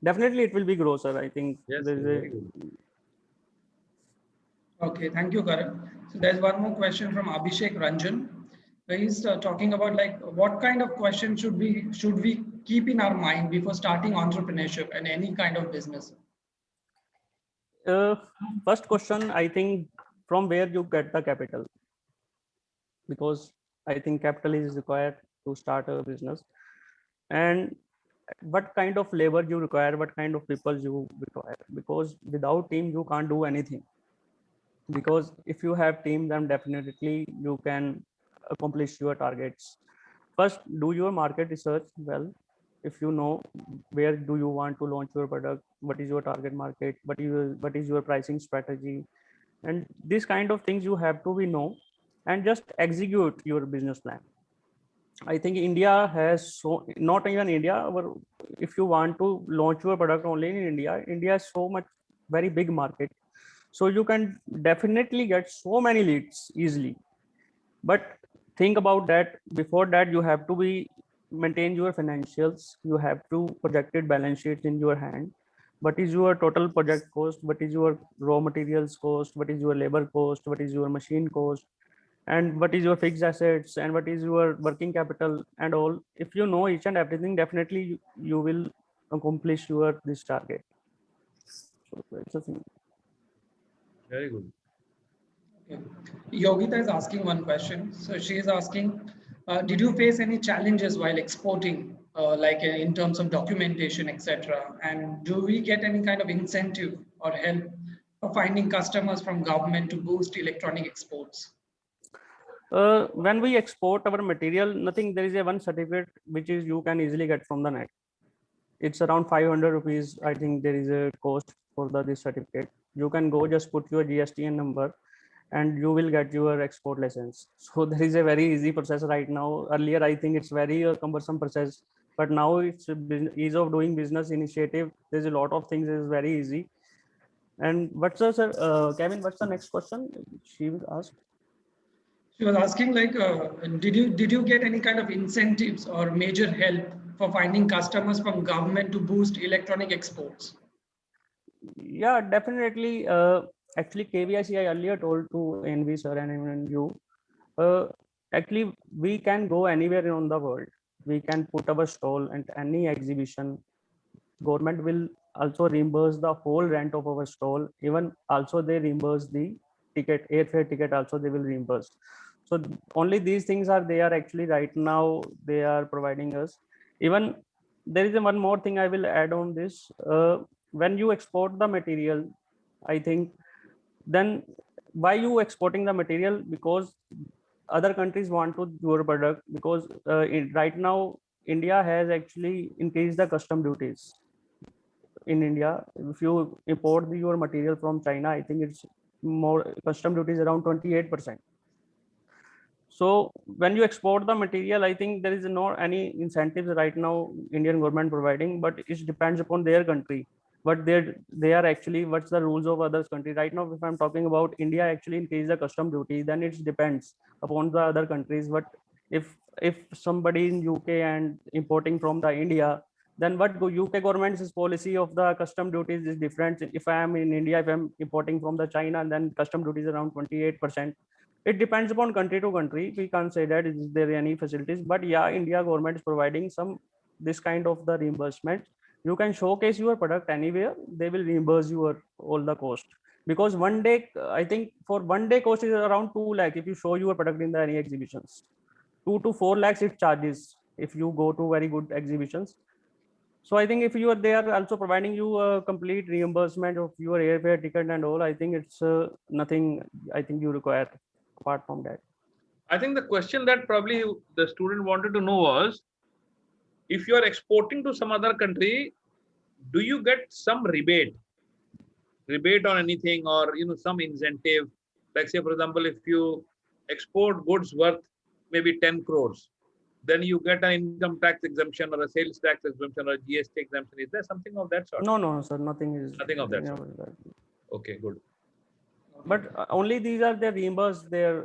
Speaker 3: Definitely, it will be grow, sir. I think there is a.
Speaker 1: Okay, thank you, Karan. So there's one more question from Abhishek Ranjan. He's talking about like what kind of question should we keep in our mind before starting entrepreneurship and any kind of business?
Speaker 3: First question, I think, from where you get the capital, because I think capital is required to start a business, and what kind of labor you require, what kind of people you require, because without team you can't do anything. Because if you have team, then definitely you can accomplish your targets. First, do your market research well. If you know where do you want to launch your product, what is your target market, what is your pricing strategy, and these kind of things you have to be know, and just execute your business plan. I think India has so, not even India, but if you want to launch your product only in India, India is so much very big market. So you can definitely get so many leads easily. But think about that. Before that, you have to be maintain your financials. You have to projected balance sheets in your hand. What is your total project cost? What is your raw materials cost? What is your labor cost? What is your machine cost? And what is your fixed assets? And what is your working capital and all? If you know each and everything, definitely you will accomplish your this target. So it's a thing.
Speaker 2: Very good.
Speaker 1: Okay. Yogita is asking one question. So she is asking, did you face any challenges while exporting, like in terms of documentation, etc.? And do we get any kind of incentive or help for finding customers from government to boost electronic exports?
Speaker 3: When we export our material, nothing, there is a one certificate which is you can easily get from the net. It's around 500 rupees. I think there is a cost for this certificate. You can go just put your GSTN number and you will get your export license. So there is a very easy process right now. Earlier, I think it's very cumbersome process, but now it's ease of doing business initiative. There's a lot of things is very easy. And what's the, sir, Kevin, what's the next question she was asked?
Speaker 1: She was asking like, did you get any kind of incentives or major help for finding customers from government to boost electronic exports?
Speaker 3: Yeah, definitely. Actually, KVIC, I earlier told to NV sir and even you, actually we can go anywhere in the world. We can put our stall at any exhibition. Government will also reimburse the whole rent of our stall. Even also they reimburse the ticket, airfare ticket also they will reimburse. So only these things are there actually right now they are providing us. Even there is one more thing I will add on this. When you export the material, I think then why you exporting the material? Because other countries want to your product, because right now India has actually increased the custom duties in India. If you import your material from China, I think it's more custom duties around 28%. So when you export the material, I think there is no any incentives right now Indian government providing, but it depends upon their country. But they are actually what's the rules of others country right now. If I'm talking about India actually increase the custom duty, then it depends upon the other countries. But if somebody in UK and importing from the India, then what UK government's policy of the custom duties is different. If I am in India, if I'm importing from the China, then custom duties around 28%. It depends upon country to country. We can't say that is there any facilities, but yeah, India government is providing some this kind of the reimbursement. You can showcase your product anywhere, they will reimburse you all the cost. Because one day, I think for one day cost is around 2 lakh if you show your product in the any exhibitions. 2 to 4 lakhs it charges if you go to very good exhibitions. So I think if you are they are also providing you a complete reimbursement of your airfare ticket and all, I think it's nothing I think you require apart from that.
Speaker 2: I think the question that probably the student wanted to know was, if you are exporting to some other country, do you get some rebate on anything, or some incentive? Like say, for example, if you export goods worth maybe 10 crores, then you get an income tax exemption or a sales tax exemption or a GST exemption. Is there something of that sort?
Speaker 3: No, sir, nothing is.
Speaker 2: Nothing of that sort. Okay, good.
Speaker 3: But only these are the reimbursed there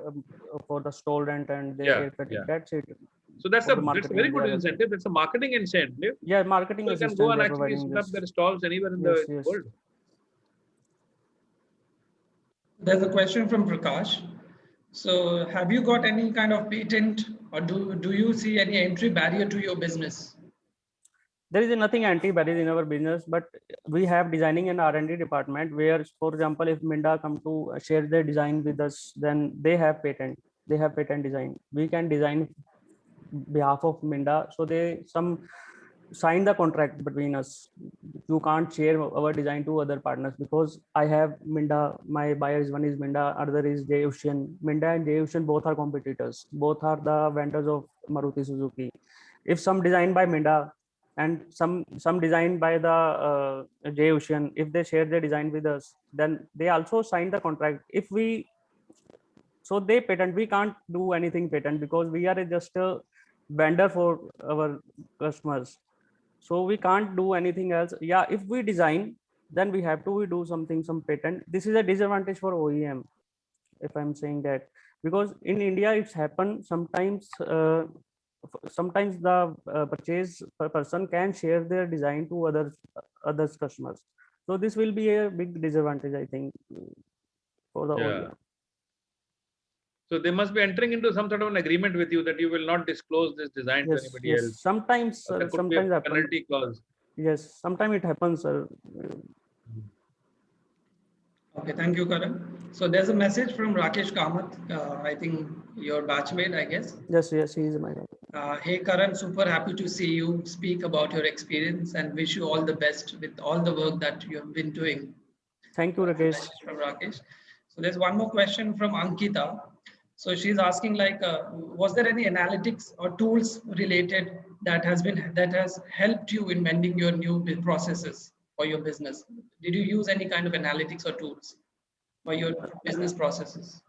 Speaker 3: for the stall rent and their airfare ticket. That's it.
Speaker 2: So that's a very good incentive. It's a marketing incentive.
Speaker 3: Yeah, marketing
Speaker 2: People can go and actually set up their stalls anywhere in the world.
Speaker 1: There's a question from Prakash. So have you got any kind of patent, or do you see any entry barrier to your business?
Speaker 3: There is nothing anti-barrier in our business, but we have designing and R&D department where, for example, if Minda come to share their design with us, then they have patent. They have patent design. We can design behalf of Minda, so they sign the contract between us. You can't share our design to other partners because I have Minda. My buyers, one is Minda, other is J Ocean. Minda and J Ocean both are competitors. Both are the vendors of Maruti Suzuki. If some design by Minda and some design by the J Ocean, if they share their design with us, then they also sign the contract. If we so they patent, we can't do anything patent because we are just a vendor for our customers. So we can't do anything else. Yeah, if we design, then we have to do something, some patent. This is a disadvantage for OEM, if I'm saying that, because in India it's happened sometimes. Sometimes the purchase person can share their design to others customers. So this will be a big disadvantage, I think, for the OEM.
Speaker 2: So they must be entering into some sort of an agreement with you that you will not disclose this design to anybody else.
Speaker 3: Sometimes, sometimes
Speaker 2: a penalty clause.
Speaker 3: Yes, sometimes it happens, sir.
Speaker 1: Okay, thank you, Karan. So there's a message from Rakesh Kamath. I think your batchmate, I guess.
Speaker 3: Yes, he is my.
Speaker 1: Hey, Karan, super happy to see you speak about your experience and wish you all the best with all the work that you have been doing.
Speaker 3: Thank you, Rakesh.
Speaker 1: From Rakesh. So there's one more question from Ankita. So she's asking, like, was there any analytics or tools related that has helped you in mending your new processes for your business? Did you use any kind of analytics or tools for your business processes?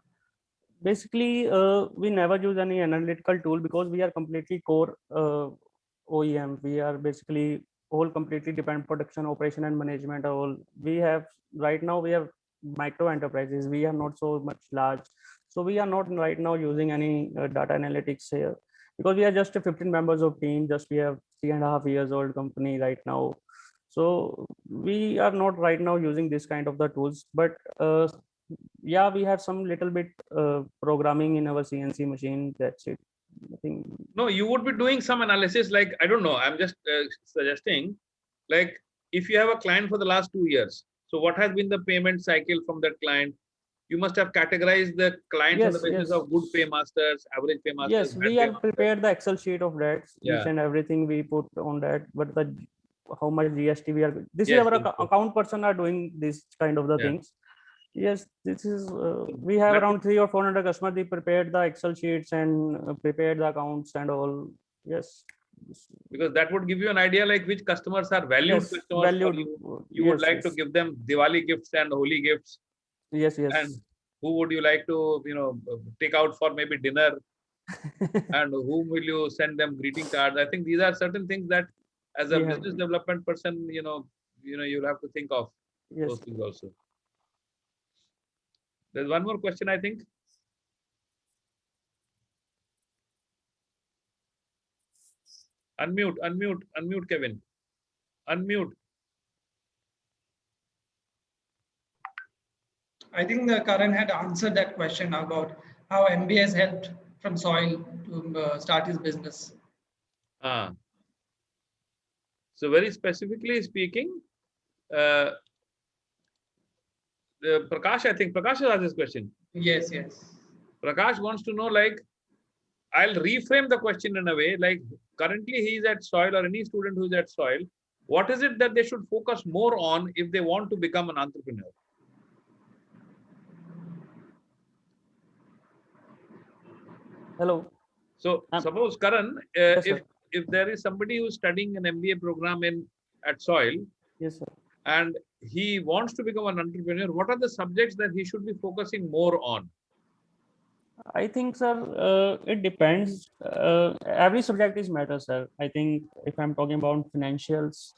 Speaker 3: Basically, we never use any analytical tool because we are completely core OEM. We are basically all completely depend production, operation, and management. All we have right now. We have micro enterprises. We are not so much large. So we are not right now using any data analytics here because we are just 15 members of team. Just we have 3.5 years old company right now. So we are not right now using this kind of the tools, but yeah, we have some little bit programming in our CNC machine. That's it. I think.
Speaker 2: No, you would be doing some analysis, like, I don't know, I'm just suggesting, like if you have a client for the last 2 years, so what has been the payment cycle from that client? You must have categorized the clients on the
Speaker 3: Yes,
Speaker 2: basis
Speaker 3: yes.
Speaker 2: of good paymasters, average paymasters,
Speaker 3: Yes,
Speaker 2: bad
Speaker 3: we are
Speaker 2: paymasters.
Speaker 3: prepared the Excel sheet of that, each
Speaker 2: Yeah.
Speaker 3: and everything we put on that, but the how much GST we are, this is
Speaker 2: Yes,
Speaker 3: our
Speaker 2: yes, yes.
Speaker 3: account person are doing this kind of the
Speaker 2: Yeah.
Speaker 3: things. Yes, this is, we have
Speaker 2: That
Speaker 3: around 300 or 400 customers, they prepared the Excel sheets and prepared the accounts and all. Yes.
Speaker 2: because that would give you an idea like which customers are valued
Speaker 3: Yes,
Speaker 2: customers for
Speaker 3: valued.
Speaker 2: you. You would
Speaker 3: Yes,
Speaker 2: like to
Speaker 3: yes,
Speaker 2: give them Diwali gifts and holy gifts,
Speaker 3: yes,
Speaker 2: and
Speaker 3: yes.
Speaker 2: who would you like to, take out for maybe dinner, and whom will you send them greeting cards? I think these are certain things that as a
Speaker 3: We have,
Speaker 2: business development person, you'll have to think of those
Speaker 3: yes.
Speaker 2: things also. There's one more question, I think. Unmute, Kevin. Unmute.
Speaker 1: I think Karan had answered that question about how MBA has helped from soil to start his business.
Speaker 2: Ah. So very specifically speaking, uh, Prakash, I think Prakash has asked this question.
Speaker 1: Yes, yes.
Speaker 2: Prakash wants to know, like, I'll reframe the question in a way, like currently he's at soil, or any student who's at soil, what is it that they should focus more on if they want to become an entrepreneur?
Speaker 3: Hello.
Speaker 2: So suppose Karan,
Speaker 3: Yes, sir.
Speaker 2: if there is somebody who's studying an MBA program at soil,
Speaker 3: Yes, sir.
Speaker 2: and he wants to become an entrepreneur, what are the subjects that he should be focusing more on?
Speaker 3: I think, sir, it depends. Every subject is matter, sir. I think if I'm talking about financials,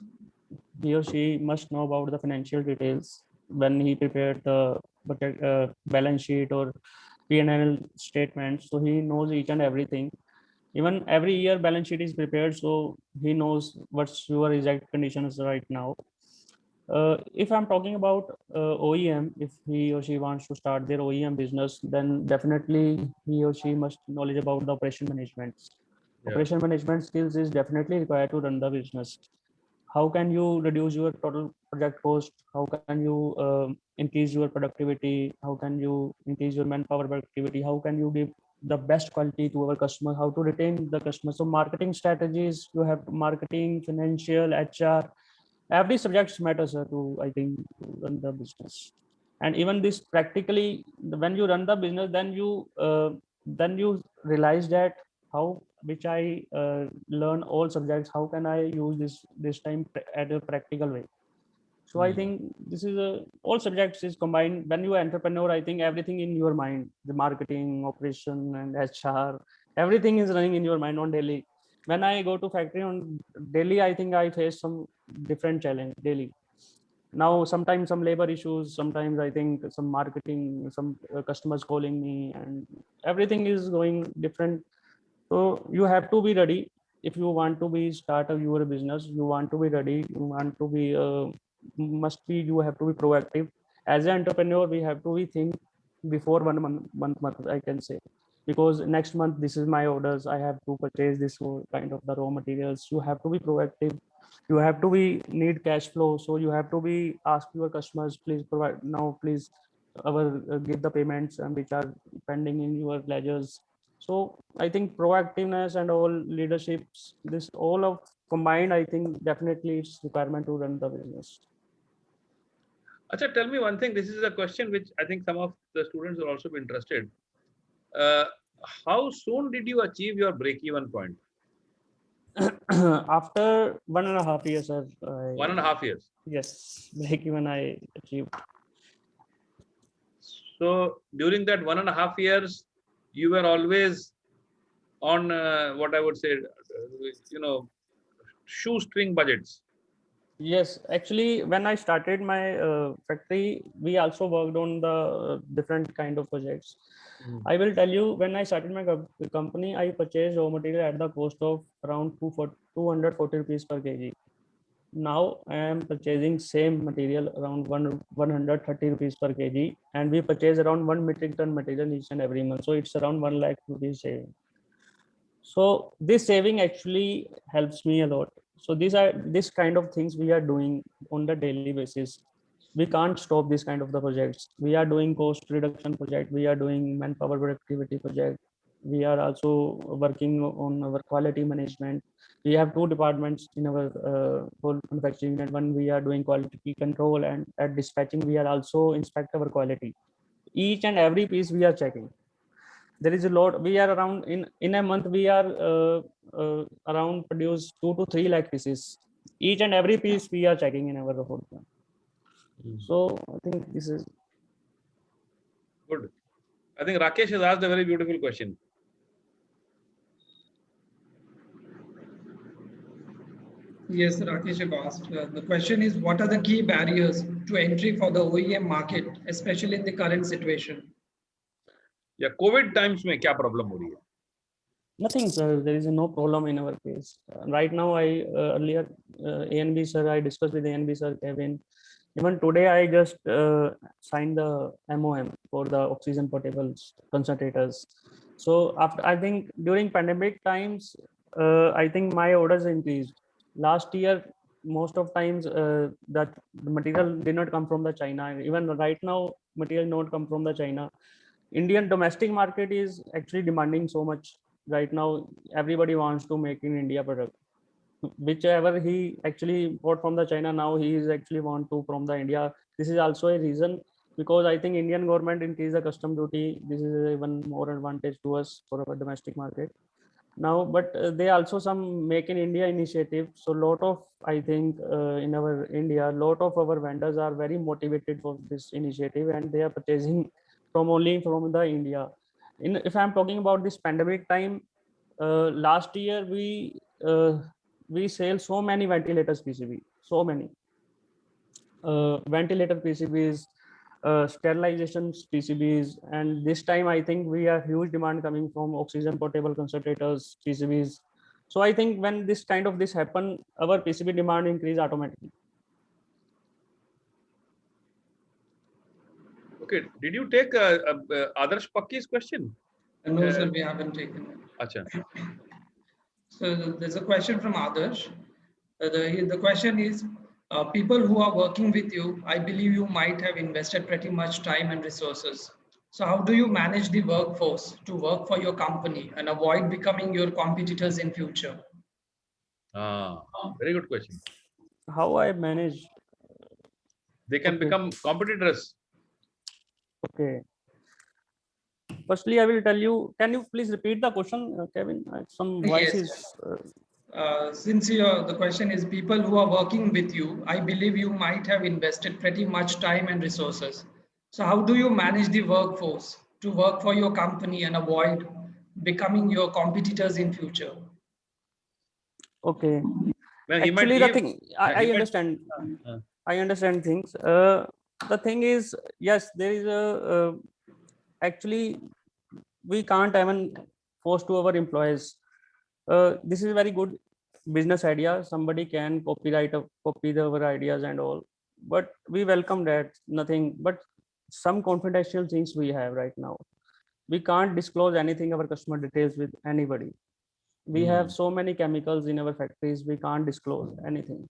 Speaker 3: he or she must know about the financial details when he prepared the budget, balance sheet or P&L statement. So he knows each and everything. Even every year balance sheet is prepared, so he knows what's your exact conditions right now. If I'm talking about OEM, if he or she wants to start their OEM business, then definitely he or she must knowledge about the operation management.
Speaker 2: Yeah.
Speaker 3: Operation management skills is definitely required to run the business. How can you reduce your total project cost? How can you increase your productivity? How can you increase your manpower productivity? How can you give the best quality to our customer? How to retain the customer? So marketing strategies, you have marketing, financial, HR, every subject matters to, I think, to run the business. And even this practically, when you run the business, then you realize that how which I learn all subjects, how can I use this time at a practical way. So I think this is all subjects is combined. When you are entrepreneur, I think everything in your mind, the marketing, operation, and HR, everything is running in your mind on daily. When I go to factory on daily, I think I face some different challenge daily. Now sometimes some labor issues, sometimes I think some marketing, some customers calling me, and everything is going different. So you have to be ready. If you want to be start your business, you want to be ready, you want to be must be, you have to be proactive. As an entrepreneur, we have to be think before one month, I can say, because next month this is my orders, I have to purchase this whole kind of the raw materials. You have to be proactive, you have to be need cash flow, so you have to be ask your customers, please provide now, please our give the payments and which are pending in your ledgers. So I think proactiveness and all leaderships, this all of combined, I think definitely it's requirement to run the business.
Speaker 2: Acha, tell me one thing. This is a question which I think some of the students will also be interested. Uh, how soon did you achieve your break-even point?
Speaker 3: After 1.5 years, sir.
Speaker 2: 1.5 years.
Speaker 3: Yes, break even I achieved.
Speaker 2: So during that 1.5 years, you were always on what I would say, shoestring budgets.
Speaker 3: Yes, actually, when I started my factory, we also worked on the different kind of projects. I will tell you, when I started my company, I purchased raw material at the cost of around 240 rupees per kg. Now I am purchasing same material around 130 rupees per kg, and we purchase around 1 metric ton material each and every month. So it's around 1 lakh rupees saving. So this saving actually helps me a lot. So these are this kind of things we are doing on the daily basis. We can't stop this kind of the projects. We are doing cost reduction project. We are doing manpower productivity project. We are also working on our quality management. We have two departments in our whole manufacturing unit. One, we are doing quality control, and at dispatching we are also inspect our quality. Each and every piece we are checking. There is a lot. We are around in a month we are around produce 2 to 3 lakh pieces. Each and every piece we are checking in our whole plant. So I think this is
Speaker 2: Good. I think Rakesh has asked a very beautiful question.
Speaker 1: Yes, Rakesh have asked. The question is, what are the key barriers to entry for the OEM market, especially in the current situation?
Speaker 2: Yeah, COVID times में क्या problem हो रही है?
Speaker 3: nothing, sir. There is no problem in our case. Right now, I earlier ANB sir, I discussed with ANB sir, Kevin. Even today, I just signed the MOM for the oxygen portable concentrators. So after, I think during pandemic times, I think my orders increased. Last year, most of times that the material did not come from the China. Even right now, material not come from the China. Indian domestic market is actually demanding so much right now. Everybody wants to make in India product. Whichever he actually bought from the China, now he is actually want to from the India. This is also a reason, because I think Indian government increase the custom duty. This is even more advantage to us for our domestic market now. But they also some make in India initiative. So lot of, I think in our India, lot of our vendors are very motivated for this initiative, and they are purchasing from only from the India. If I'm talking about this pandemic time, last year we sell so many ventilators PCB, so many ventilator PCBs, sterilization PCBs, and this time I think we have huge demand coming from oxygen portable concentrators PCBs. So I think when this kind of this happen, our PCB demand increase automatically.
Speaker 2: Okay, did you take Adarsh Pakki's question?
Speaker 1: No, sir, we haven't taken it.
Speaker 2: Acha.
Speaker 1: So there's a question from Adarsh. The question is, people who are working with you, I believe you might have invested pretty much time and resources. So how do you manage the workforce to work for your company and avoid becoming your competitors in future?
Speaker 2: Very good question.
Speaker 3: How I manage?
Speaker 2: They can
Speaker 3: Okay.
Speaker 2: become competitors.
Speaker 3: Okay. Firstly, I will tell you. Can you please repeat the question, Kevin? Some voices.
Speaker 1: Yes. Since the question is people who are working with you, I believe you might have invested pretty much time and resources. So how do you manage the workforce to work for your company and avoid becoming your competitors in future?
Speaker 3: Okay.
Speaker 2: Well, he might
Speaker 3: Actually, the
Speaker 2: leave.
Speaker 3: thing I understand. I understand things. The thing is, yes, there is a actually we can't even force to our employees. This is a very good business idea. Somebody can copy our ideas and all, but we welcome that. Nothing, but some confidential things we have right now. We can't disclose anything our customer details with anybody. We have so many chemicals in our factories. We can't disclose anything.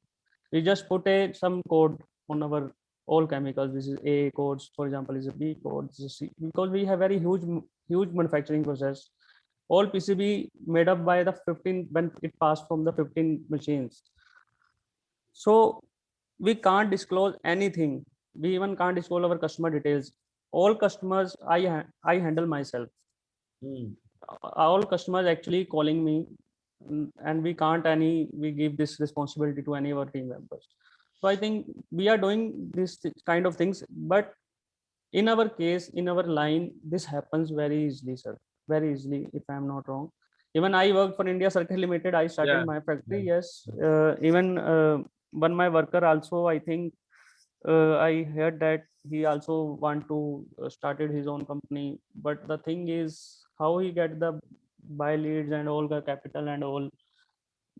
Speaker 3: We just put some code on our all chemicals. This is A codes, for example, is a B code, this is C, because we have very huge manufacturing process. All PCB made up by the 15 when it passed from the 15 machines. So we can't disclose anything. We even can't disclose our customer details. All customers I handle myself. All customers actually calling me, and we give this responsibility to any of our team members. So I think we are doing this kind of things, but in our case, in our line, this happens very easily, sir. Very easily, if I'm not wrong. Even I work for India Circuit Limited. I started my factory. Yes. Even one my worker also, I think I heard that he also want to started his own company. But the thing is how he get the buy leads and all the capital and all.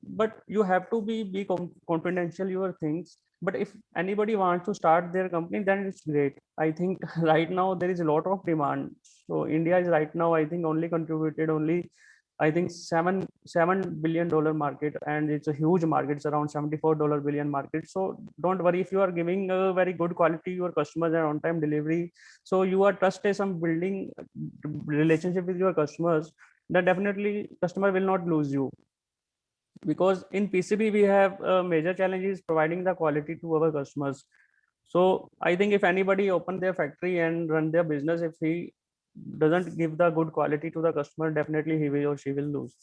Speaker 3: But you have to be confidential your things. But if anybody wants to start their company, then it's great. I think right now there is a lot of demand. So India is right now, I think, only contributed only I think $7 billion market, and it's a huge market. It's around $74 billion market. So don't worry if you are giving a very good quality your customers and on time delivery. So you are trusted some building relationship with your customers. Then definitely customer will not lose you, because in PCB we have major challenges providing the quality to our customers. So I think if anybody open their factory and run their business, if he doesn't give the good quality to the customer, definitely he will or she will lose.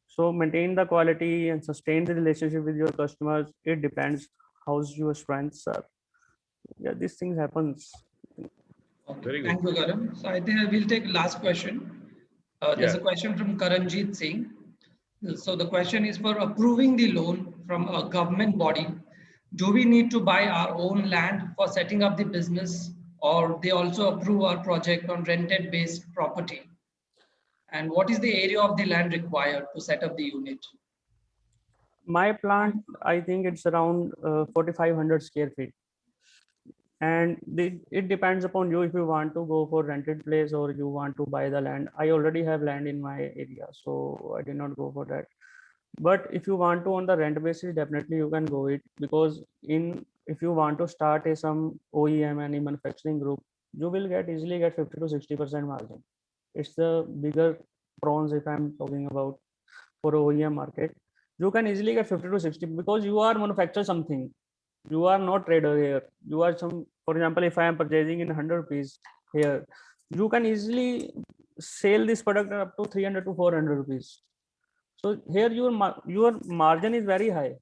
Speaker 3: So maintain the quality and sustain the relationship with your customers. It depends how's your strengths are. Yeah, these things happens.
Speaker 1: Okay.
Speaker 2: Very good.
Speaker 1: Thank you, Karan. So I think I will take last question. There's
Speaker 2: Yeah.
Speaker 1: a question from Karanjit Singh. So the question is, for approving the loan from a government body, do we need to buy our own land for setting up the business, or they also approve our project on rented based property? And what is the area of the land required to set up the unit?
Speaker 3: My plant, I think it's around 4,500 square feet. And it depends upon you if you want to go for rented place or you want to buy the land. I already have land in my area, so I did not go for that. But if you want to on the rent basis, definitely you can go it, because if you want to start some OEM and manufacturing group, you will easily get 50 to 60% margin. It's the bigger prawns if I'm talking about for OEM market. You can easily get 50 to 60 because you are manufacture something. You are not trader here. You are some, for example, if I am purchasing in 100 rupees here, you can easily sell this product up to 300 to 400 rupees. So here your margin is very high.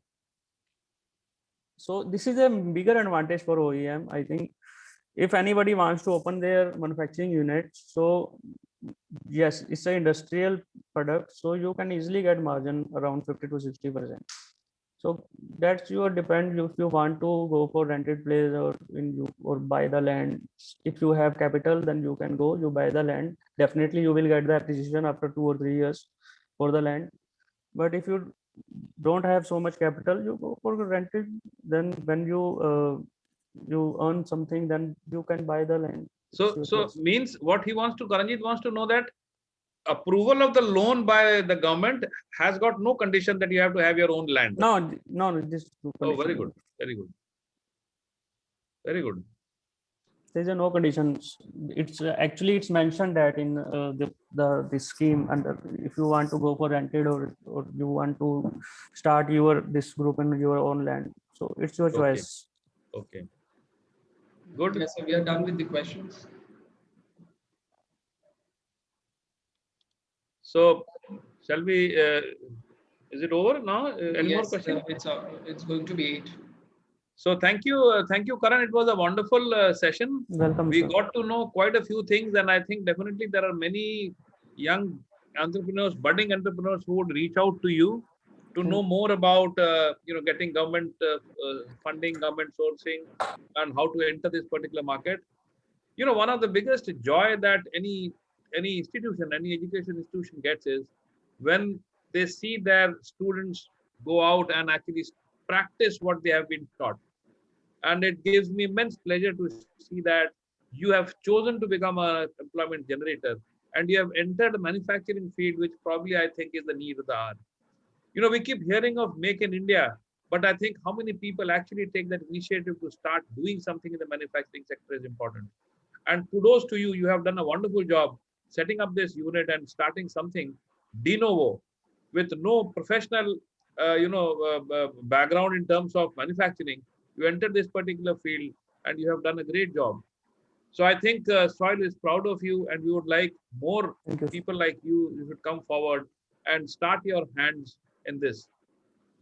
Speaker 3: So this is a bigger advantage for OEM. I think if anybody wants to open their manufacturing unit, so yes, it's an industrial product, so you can easily get margin around 50 to 60%. So that's your depend if you want to go for rented place or buy the land. If you have capital, then you can go, you buy the land. Definitely you will get the acquisition after 2 or 3 years for the land. But if you don't have so much capital, you go for rented. Then when you earn something, then you can buy the land.
Speaker 2: So means what Karanjit wants to know that approval of the loan by the government has got no condition that you have to have your own land.
Speaker 3: No, this.
Speaker 2: Oh, very good, very good, very good.
Speaker 3: There's no conditions. It's actually it's mentioned that in the scheme, and if you want to go for rented or you want to start this group in your own land, so it's your choice.
Speaker 2: Okay. Good.
Speaker 1: Yes, so we are done with the questions.
Speaker 2: So, shall we? Is it over now? Any more questions?
Speaker 1: It's going to be 8.
Speaker 2: So thank you, Karan. It was a wonderful session.
Speaker 3: Welcome.
Speaker 2: We
Speaker 3: sir.
Speaker 2: got to know quite a few things, and I think definitely there are many young entrepreneurs, budding entrepreneurs, who would reach out to you to know more about getting government funding, government sourcing, and how to enter this particular market. One of the biggest joy that any institution, any education institution gets is when they see their students go out and actually practice what they have been taught. And it gives me immense pleasure to see that you have chosen to become an employment generator, and you have entered a manufacturing field, which probably I think is the need of the hour. We keep hearing of Make in India, but I think how many people actually take that initiative to start doing something in the manufacturing sector is important. And kudos to you. You have done a wonderful job setting up this unit and starting something de novo with no professional, background in terms of manufacturing. You entered this particular field and you have done a great job. So I think Soil is proud of you, and we would like more people like you. You should come forward and start your hands in this.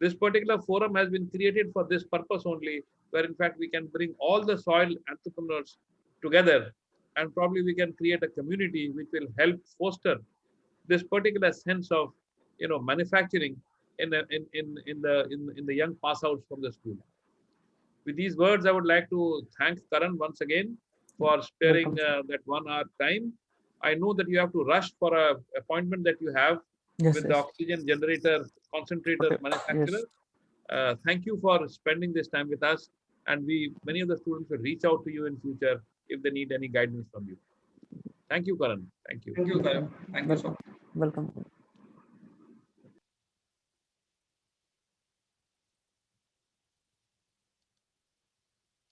Speaker 2: This particular forum has been created for this purpose only, where in fact we can bring all the soil entrepreneurs together, and probably we can create a community which will help foster this particular sense of manufacturing in the young pass outs from the school. With these words, I would like to thank Karan once again for sparing that 1 hour time. I know that you have to rush for an appointment that you have with the oxygen generator concentrator manufacturer. Thank you for spending this time with us, and many of the students will reach out to you in future if they need any guidance from you. Thank you, Karan. Thank you.
Speaker 1: Thank you, Karan. Thank you so much.
Speaker 3: Welcome.